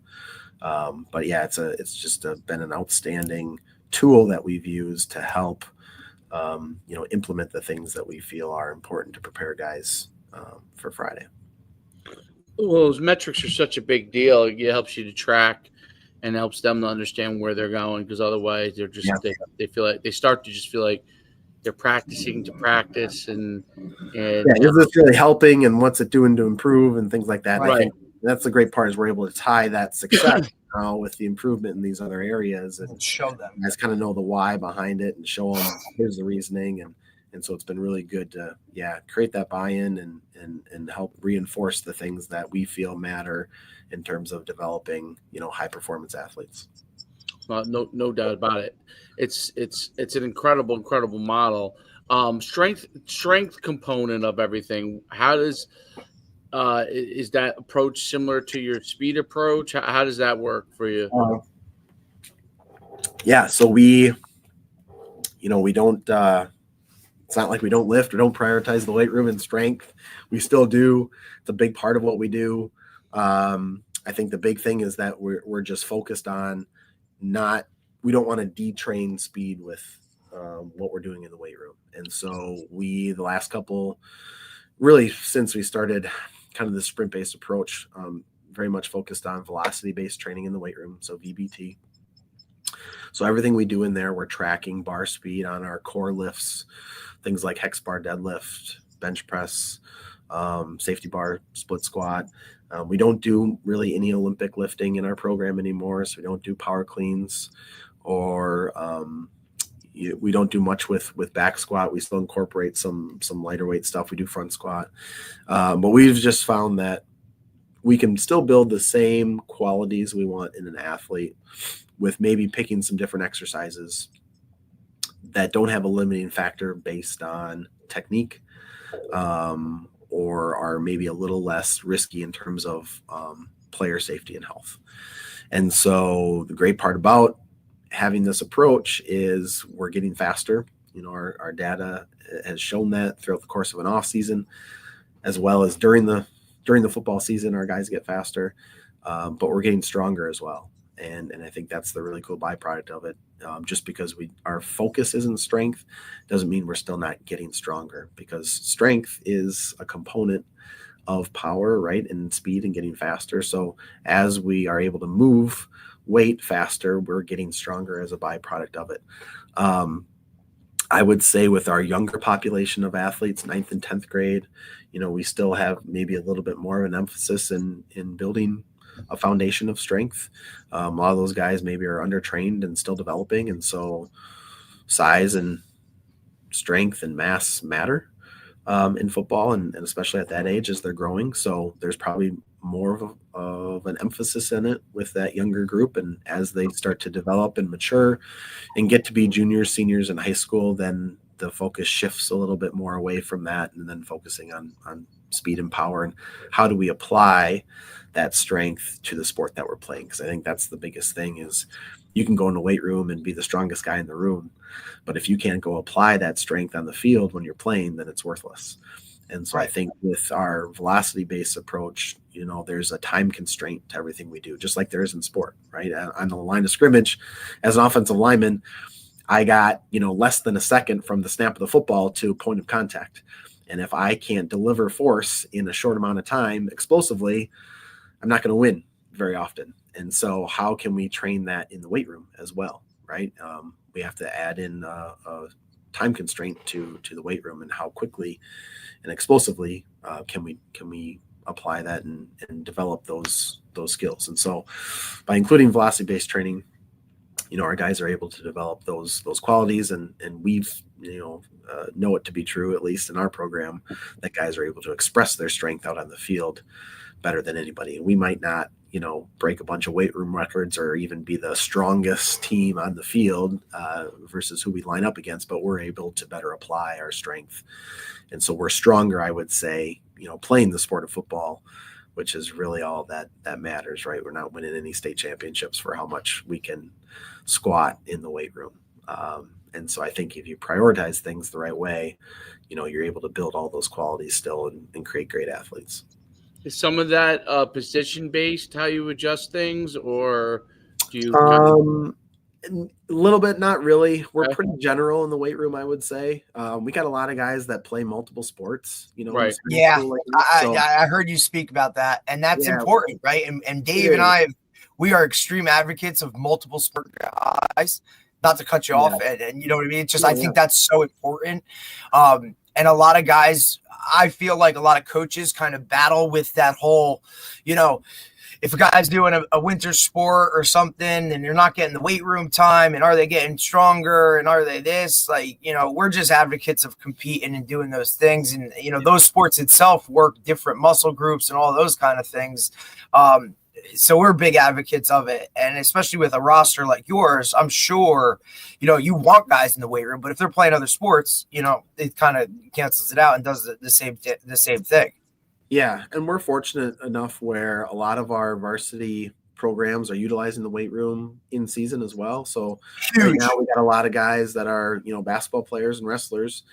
B: But yeah, it's just been an outstanding tool that we've used to help, implement the things that we feel are important to prepare guys for Friday.
A: Well, those metrics are such a big deal. It helps you to track and helps them to understand where they're going, because otherwise they're just they feel like they start to just feel like they're practicing to practice and
B: is this really helping and what's it doing to improve and things like that.
A: Right.
B: I think that's the great part is we're able to tie that success now with the improvement in these other areas and
C: show them.
B: Guys kind of know the why behind it and show them here's the reasoning. And so it's been really good to create that buy-in and help reinforce the things that we feel matter in terms of developing, high performance athletes.
A: No doubt about it. It's an incredible model. Strength component of everything. How does is that approach similar to your speed approach? How does that work for you?
B: So we don't. It's not like we don't lift or don't prioritize the weight room and strength. We still do. It's a big part of what we do. I think the big thing is that we're just focused on we don't want to detrain speed with what we're doing in the weight room. And so the last couple, really since we started kind of the sprint-based approach, very much focused on velocity-based training in the weight room, so VBT. So everything we do in there, we're tracking bar speed on our core lifts, things like hex bar deadlift, bench press, safety bar, split squat. We don't do really any Olympic lifting in our program anymore, so we don't do power cleans or we don't do much with back squat. We still incorporate some lighter weight stuff. We do front squat, but we've just found that we can still build the same qualities we want in an athlete with maybe picking some different exercises that don't have a limiting factor based on technique, or are maybe a little less risky in terms of player safety and health. And so the great part about having this approach is we're getting faster. Our data has shown that throughout the course of an off season, as well as during the football season, our guys get faster, but we're getting stronger as well. And I think that's the really cool byproduct of it. Just because our focus isn't strength doesn't mean we're still not getting stronger, because strength is a component of power, right? And speed and getting faster. So as we are able to move weight faster, we're getting stronger as a byproduct of it. I would say with our younger population of athletes, 9th and 10th grade, we still have maybe a little bit more of an emphasis in building a foundation of strength. A lot of those guys maybe are undertrained and still developing. And so size and strength and mass matter in football, and especially at that age as they're growing. So there's probably more of an emphasis in it with that younger group. And as they start to develop and mature and get to be juniors, seniors in high school, then the focus shifts a little bit more away from that, and then focusing on speed and power, and how do we apply that strength to the sport that we're playing. Because I think that's the biggest thing is you can go in the weight room and be the strongest guy in the room, but if you can't go apply that strength on the field when you're playing, then it's worthless. And so I think with our velocity-based approach, there's a time constraint to everything we do, just like there is in sport, right? On the line of scrimmage, as an offensive lineman, I got, less than a second from the snap of the football to point of contact. And if I can't deliver force in a short amount of time explosively, I'm not going to win very often. And so how can we train that in the weight room as well, right? We have to add in a time constraint to the weight room, and how quickly and explosively can we apply that and develop those skills. And so by including velocity-based training, our guys are able to develop those qualities, and we've know it to be true, at least in our program, that guys are able to express their strength out on the field better than anybody. And we might not break a bunch of weight room records or even be the strongest team on the field versus who we line up against, but we're able to better apply our strength. And so we're stronger, I would say, playing the sport of football, which is really all that matters, right? We're not winning any state championships for how much we can squat in the weight room. And so I think if you prioritize things the right way, you're able to build all those qualities still and create great athletes.
A: Is some of that position-based, how you adjust things, or do you
B: a little bit, not really. We're pretty general in the weight room, I would say. We got a lot of guys that play multiple sports,
A: Right.
C: Yeah, I heard you speak about that, and that's important, right? And Dave and I, we are extreme advocates of multiple sport guys. Not to cut you off, and you know what I mean? It's just I think that's so important. And a lot of guys, I feel like a lot of coaches kind of battle with that whole, if a guy's doing a winter sport or something and you're not getting the weight room time, and are they getting stronger, and are they this, we're just advocates of competing and doing those things. And, those sports itself work different muscle groups and all those kind of things. So we're big advocates of it. And especially with a roster like yours, I'm sure, you want guys in the weight room, but if they're playing other sports, it kind of cancels it out and does the same thing.
B: Yeah. And we're fortunate enough where a lot of our varsity programs are utilizing the weight room in season as well. So right now we got a lot of guys that are, basketball players and wrestlers,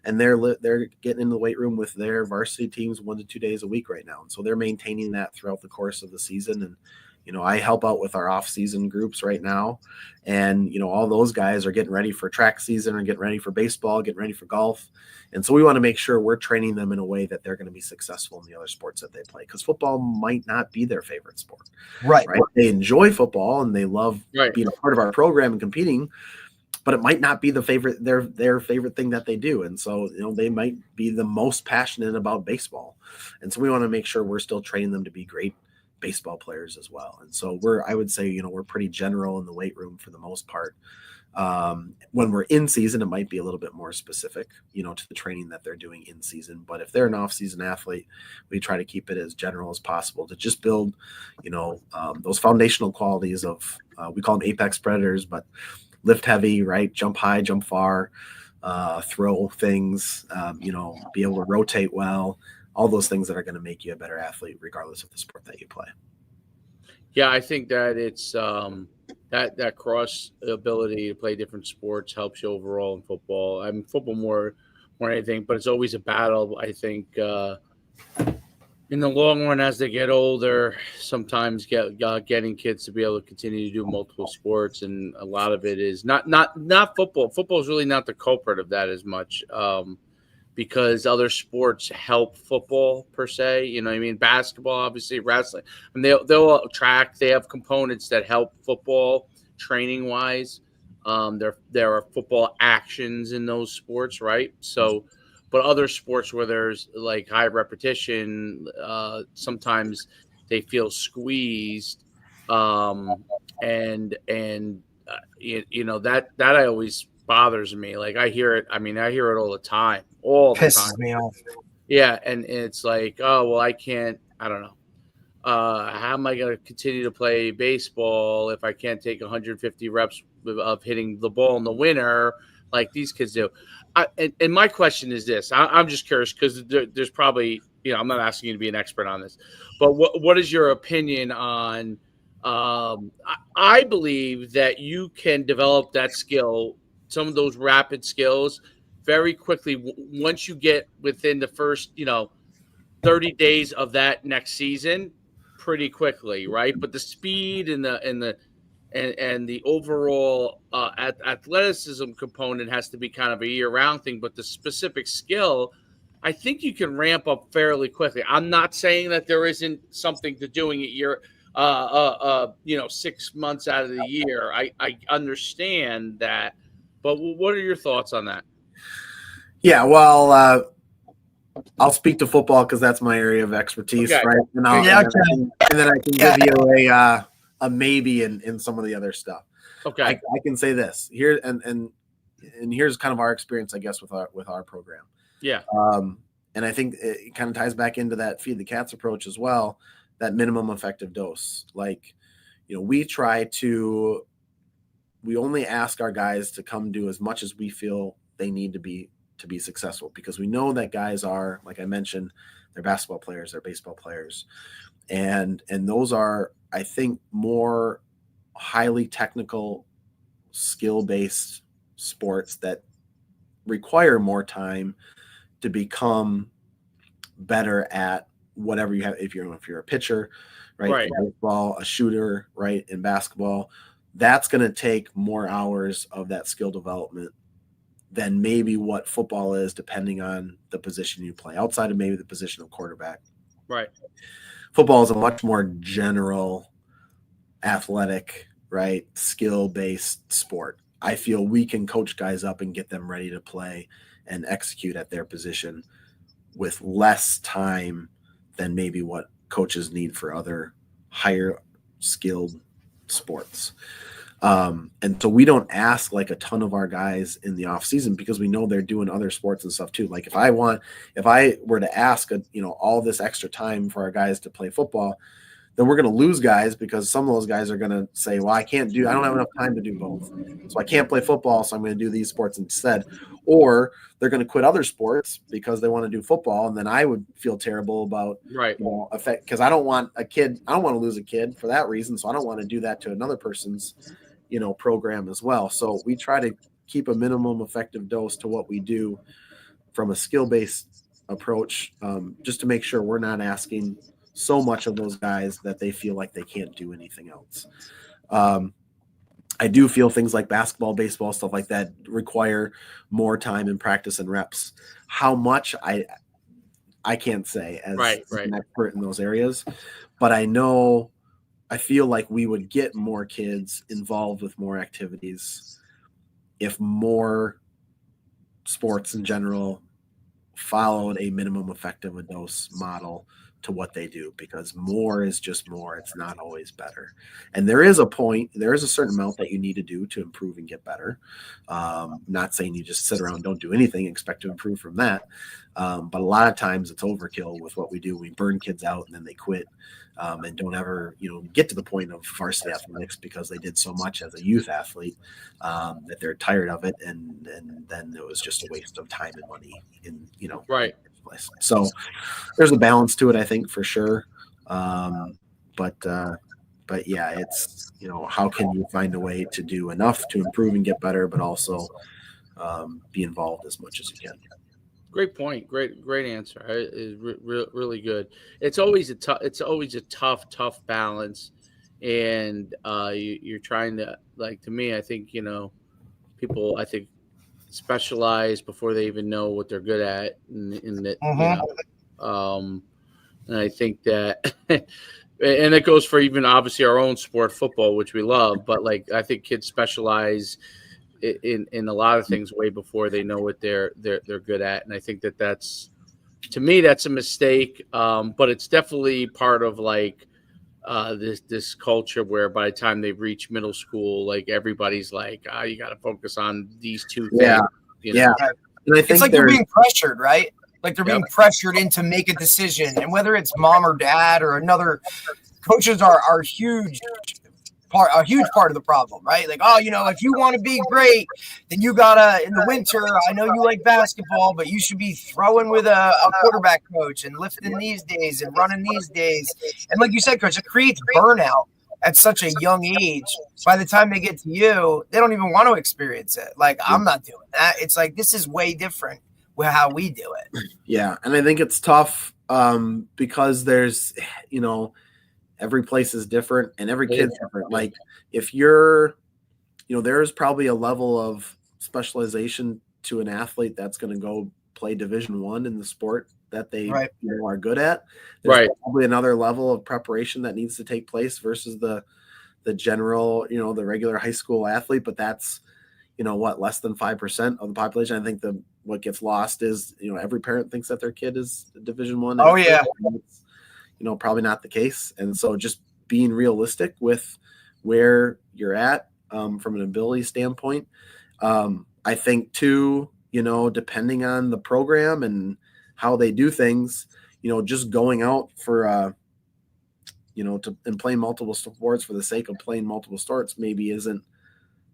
B: and they're getting in the weight room with their varsity teams 1 to 2 days a week right now. And so they're maintaining that throughout the course of the season. And, I help out with our off-season groups right now. And, all those guys are getting ready for track season or getting ready for baseball, getting ready for golf. And so we want to make sure we're training them in a way that they're going to be successful in the other sports that they play, because football might not be their favorite sport. Right. They enjoy football and they love being a part of our program and competing, but it might not be their favorite thing that they do. And so, they might be the most passionate about baseball. And so we want to make sure we're still training them to be great baseball players as well. And so I would say, we're pretty general in the weight room for the most part. When we're in season, it might be a little bit more specific, to the training that they're doing in season. But if they're an off-season athlete, we try to keep it as general as possible to just build, those foundational qualities of, we call them apex predators, but lift heavy, right? Jump high, jump far, throw things, be able to rotate well, all those things that are going to make you a better athlete, regardless of the sport that you play.
A: Yeah, I think that it's that cross ability to play different sports helps you overall in football. I mean, football more than anything, but it's always a battle. I think in the long run, as they get older, sometimes getting kids to be able to continue to do multiple sports, and a lot of it is not football. Football is really not the culprit of that as much, because other sports help football per se. You know what I mean? Basketball, obviously, wrestling, and they'll track. They have components that help football training wise. There are football actions in those sports, right? So, but other sports where there's like high repetition, sometimes they feel squeezed, you know that I always bothers me. Like I hear it. I mean, I hear it all the time.
C: Pisses me off.
A: Yeah, and it's like, oh well, I can't. I don't know. How am I going to continue to play baseball if I can't take 150 reps of hitting the ball in the winter like these kids do? And my question is this: I'm just curious because there's probably, you know, I'm not asking you to be an expert on this, but what is your opinion on? I believe that you can develop that skill, some of those rapid skills, very quickly once you get within the first, 30 days of that next season, pretty quickly, right? But the speed and the overall athleticism component has to be kind of a year-round thing. But the specific skill, I think you can ramp up fairly quickly. I'm not saying that there isn't something to doing it 6 months out of the year. I understand that, but what are your thoughts on that?
B: Yeah, well, I'll speak to football because that's my area of expertise,
A: Okay.
B: right? And then I can give you a maybe in some of the other stuff.
A: Okay.
B: I can say this here, and here's kind of our experience, I guess, with our program.
A: Yeah.
B: And I think it kind of ties back into that feed the cats approach as well. That minimum effective dose, like, we only ask our guys to come do as much as we feel they need to be successful, because we know that guys are, like I mentioned, they're basketball players, they're baseball players, and those are, I think, more highly technical, skill-based sports that require more time to become better at whatever you have. If you're a pitcher, right? In baseball, a shooter, right? In basketball, that's going to take more hours of that skill development than maybe what football is, depending on the position you play, outside of maybe the position of quarterback.
A: Right.
B: Football is a much more general, athletic, right, skill-based sport. I feel we can coach guys up and get them ready to play and execute at their position with less time than maybe what coaches need for other higher skilled sports. And so we don't ask like a ton of our guys in the off season, because we know they're doing other sports and stuff too. Like if I were to ask, all this extra time for our guys to play football, then we're going to lose guys, because some of those guys are going to say, well, I don't have enough time to do both. So I can't play football, so I'm going to do these sports instead. Or they're going to quit other sports because they want to do football. And then I would feel terrible about, because I don't want to lose a kid for that reason. So I don't want to do that to another person's, program as well. So we try to keep a minimum effective dose to what we do from a skill-based approach, just to make sure we're not asking so much of those guys that they feel like they can't do anything else. I do feel things like basketball, baseball, stuff like that require more time and practice and reps. How much I can't say as an expert in those areas, but I feel like we would get more kids involved with more activities if more sports in general followed a minimum effective dose model to what they do, because more is just more. It's not always better. And there is a certain amount that you need to do to improve and get better. Not saying you just sit around and don't do anything, expect to improve from that. But a lot of times it's overkill with what we do. We burn kids out and then they quit, and don't ever, get to the point of varsity athletics because they did so much as a youth athlete, that they're tired of it. And then it was just a waste of time and money place. So there's a balance to it, I think, for sure. But yeah, it's, how can you find a way to do enough to improve and get better, but also be involved as much as you can.
A: Great point. Great answer. Really good. It's always a tough balance, and you're trying to, like, to me. I think people. I think specialize before they even know what they're good at, in that um, and I think that, and it goes for even obviously our own sport, football, which we love. But like, I think kids specialize in a lot of things way before they know what they're good at, and I think that's, to me, that's a mistake. But it's definitely part of, like, this culture where by the time they reach middle school, like, everybody's like, you got to focus on these two things.
B: Yeah.
A: Yeah.
B: And I think
C: it's like they're being pressured, right? Like they're being pressured into make a decision, and whether it's mom or dad or another, coaches are a huge part of the problem, right? Like, if you want to be great, then you gotta, in the winter, I know you like basketball, but you should be throwing with a quarterback coach and lifting these days and running these days. And like you said, coach, it creates burnout at such a young age. By the time they get to you, they don't even want to experience it. Like, I'm not doing that. It's like, this is way different with how we do it.
B: Yeah. And I think it's tough because there's, every place is different and every kid's different. Like, if you're, there's probably a level of specialization to an athlete that's going to go play Division I in the sport that they are good at. There's probably another level of preparation that needs to take place versus the general, the regular high school athlete. But that's, less than 5% of the population. I think what gets lost is, every parent thinks that their kid is Division I.
C: Oh yeah.
B: It's, probably not the case. And so just being realistic with where you're at from an ability standpoint. I think too, depending on the program and how they do things, just going out for, and playing multiple sports for the sake of playing multiple sports maybe isn't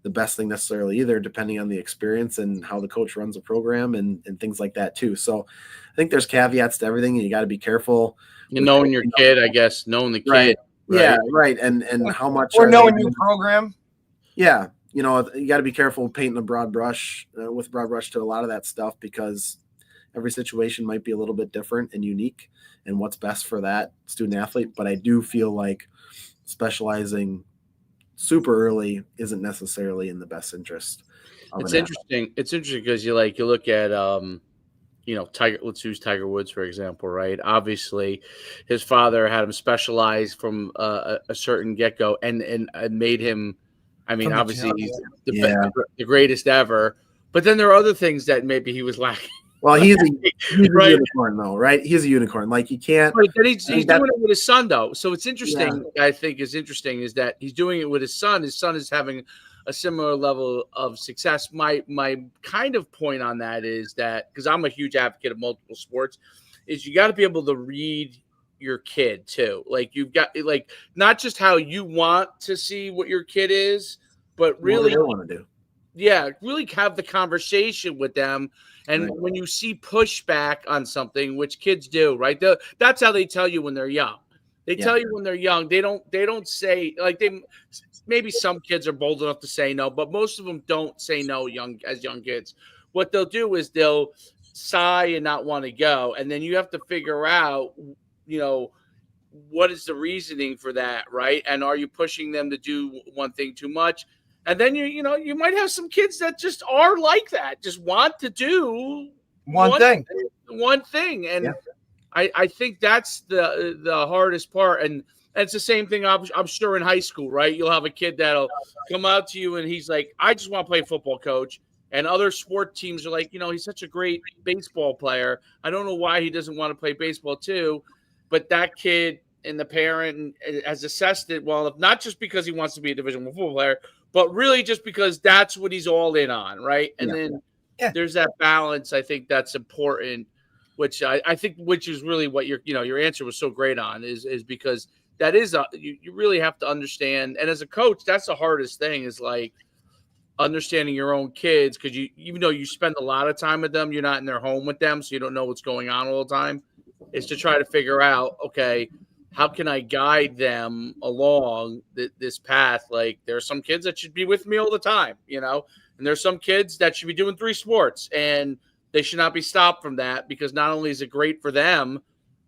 B: the best thing necessarily either, depending on the experience and how the coach runs a program and things like that too. So I think there's caveats to everything, and you got to be careful.
A: Knowing your kid, I guess, knowing the kid.
B: Right. Yeah, right. And how much
C: or knowing your program.
B: Yeah. You got to be careful painting a broad brush with broad brush to a lot of that stuff, because every situation might be a little bit different and unique and what's best for that student athlete. But I do feel like specializing super early isn't necessarily in the best interest.
A: It's interesting. It's interesting because you look at, Tiger. Let's use Tiger Woods, for example, right? Obviously, his father had him specialize from a certain get-go and made him, obviously he's the greatest ever. But then there are other things that maybe he was lacking.
B: Well, he's a unicorn, though, right? He's a unicorn. Like, you can't.
A: Right, but he's doing it with his son, though. So it's interesting. Yeah. I think is interesting is that he's doing it with his son. His son is having a similar level of success. My kind of point on that is that, because I'm a huge advocate of multiple sports, is you got to be able to read your kid too. Like, you've got, like, not just how you want to see what your kid is, but really
B: what do they want to do.
A: Yeah, really have the conversation with them. And when you see pushback on something, which kids do, right? That's how they tell you when they're young. They tell you when they're young. They don't say, like, maybe some kids are bold enough to say no, but most of them don't say no as young kids. What they'll do is they'll sigh and not want to go. And then you have to figure out, what is the reasoning for that, right? And are you pushing them to do one thing too much? And then you might have some kids that just are like that, just want to do one thing. And I think that's the hardest part. And it's the same thing, I'm sure, in high school, right? You'll have a kid that'll come out to you and he's like, I just want to play football, coach. And other sport teams are like, he's such a great baseball player. I don't know why he doesn't want to play baseball too. But that kid and the parent has assessed it well enough, not just because he wants to be a Division I football player, but really just because that's what he's all in on, right? And then there's that balance. I think that's important, which I think is really what your answer was so great on is because that is you really have to understand. And as a coach, that's the hardest thing, is like understanding your own kids, because even though you spend a lot of time with them, you're not in their home with them, so you don't know what's going on all the time. Is to try to figure out, okay, how can I guide them along this path? Like, there are some kids that should be with me all the time, and there's some kids that should be doing 3 sports, and they should not be stopped from that, because not only is it great for them,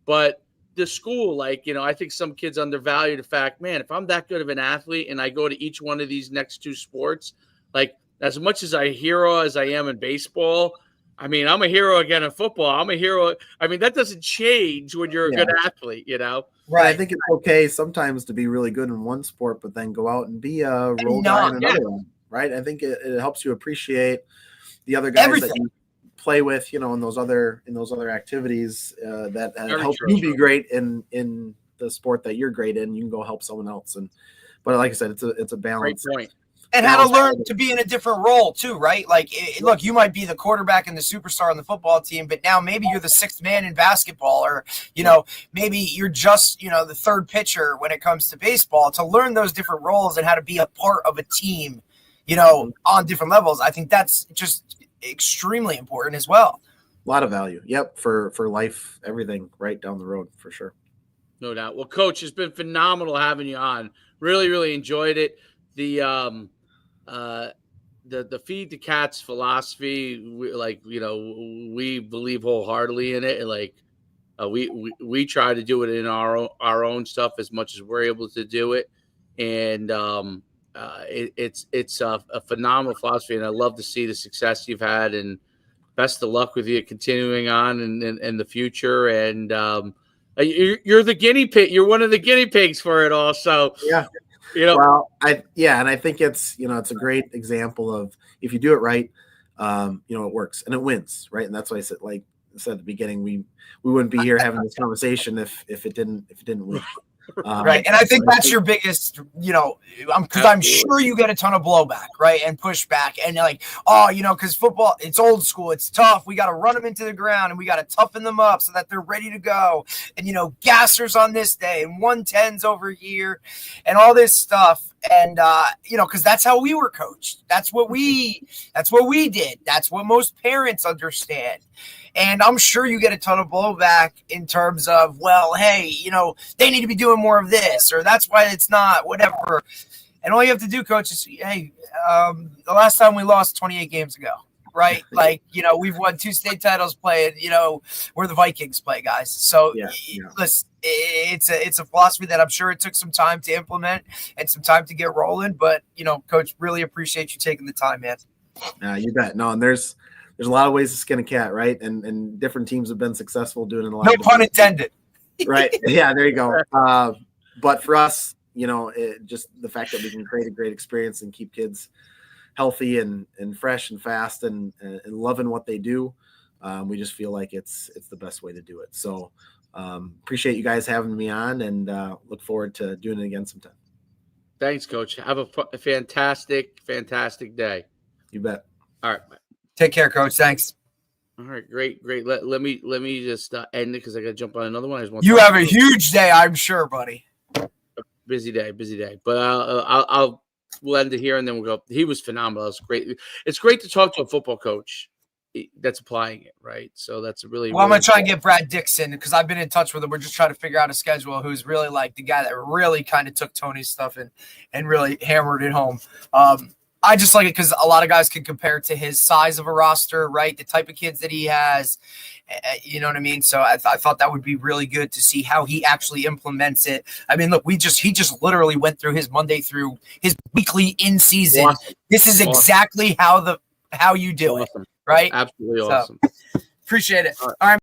A: but the school, like, you know, I think some kids undervalue the fact, man, if I'm that good of an athlete and I go to each one of these next 2 sports, like, as much as I hero as I am in baseball, I mean, I'm a hero again in football. I'm a hero. I mean, that doesn't change when you're a good athlete, you know?
B: Right. I think it's okay sometimes to be really good in one sport, but then go out and be a role guy in another one, right? I think it helps you appreciate the other guys that you play with, you know, in those other activities that help you be great in the sport that you're great in. You can go help someone else, but like I said, it's a balance.
A: Great point.
C: And how to learn to be in a different role too, right? Like, look, you might be the quarterback and the superstar on the football team, but now maybe you're the 6th man in basketball, or, you know, maybe you're just, you know, the 3rd pitcher when it comes to baseball. To learn those different roles and how to be a part of a team, you know, on different levels, I think that's just extremely important as well.
B: A lot of value. Yep. For life, everything right down the road, for sure.
A: No doubt. Well, Coach, it's been phenomenal having you on. Really, really enjoyed it. The feed the cats philosophy, we believe wholeheartedly in it. And like, we try to do it in our own stuff as much as we're able to do it. And, it's a phenomenal philosophy, and I love to see the success you've had, and best of luck with you continuing on in the future. And, you're the guinea pig. You're one of the guinea pigs for it all. So,
B: yeah. You know, well, and I think it's, you know, it's a great example of, if you do it right, you know, it works and it wins, right? And that's why I said, like I said at the beginning, we wouldn't be here having this conversation if it didn't win.
C: Right. And I think that's your biggest, you know, because I'm sure you get a ton of blowback, right? And pushback, and like, oh, you know, because football, it's old school, it's tough. We got to run them into the ground, and we got to toughen them up so that they're ready to go. And, you know, gassers on this day and 110s over here and all this stuff. And, you know, because that's how we were coached. That's what we did. That's what most parents understand. And I'm sure you get a ton of blowback in terms of, well, hey, you know, they need to be doing more of this, or that's why it's not, whatever. And all you have to do, Coach, is, hey, the last time we lost 28 games ago, right? Like, you know, we've won 2 state titles playing, you know, where the Vikings play, guys. So listen, it's a philosophy that I'm sure it took some time to implement and some time to get rolling. But, you know, Coach, really appreciate you taking the time, man.
B: You bet. No, and there's a lot of ways to skin a cat, right? And different teams have been successful doing it a lot.
C: No pun intended.
B: Right. Yeah, there you go. But for us, you know, just the fact that we can create a great experience and keep kids healthy and fresh and fast and loving what they do, we just feel like it's the best way to do it. So appreciate you guys having me on, and look forward to doing it again sometime.
A: Thanks, Coach. Have a fantastic day.
B: You bet.
A: All right.
C: Take care, Coach. Thanks.
A: All right, great. Let me just end it because I got to jump on another one.
C: You have a huge day, I'm sure, buddy.
A: Busy day. But we'll end it here, and then we'll go. He was phenomenal. It was great. It's great to talk to a football coach that's applying it, right? So that's really.
C: Well, I'm gonna try and get Brad Dixon, because I've been in touch with him. We're just trying to figure out a schedule. Who's really like the guy that really kind of took Tony's stuff and really hammered it home. I just like it because a lot of guys can compare to his size of a roster, right? The type of kids that he has, you know what I mean? So I thought that would be really good to see how he actually implements it. I mean, look, he just literally went through his Monday through his weekly in season. Awesome. This is exactly how you do it, right?
A: Absolutely awesome.
C: Appreciate it. All right.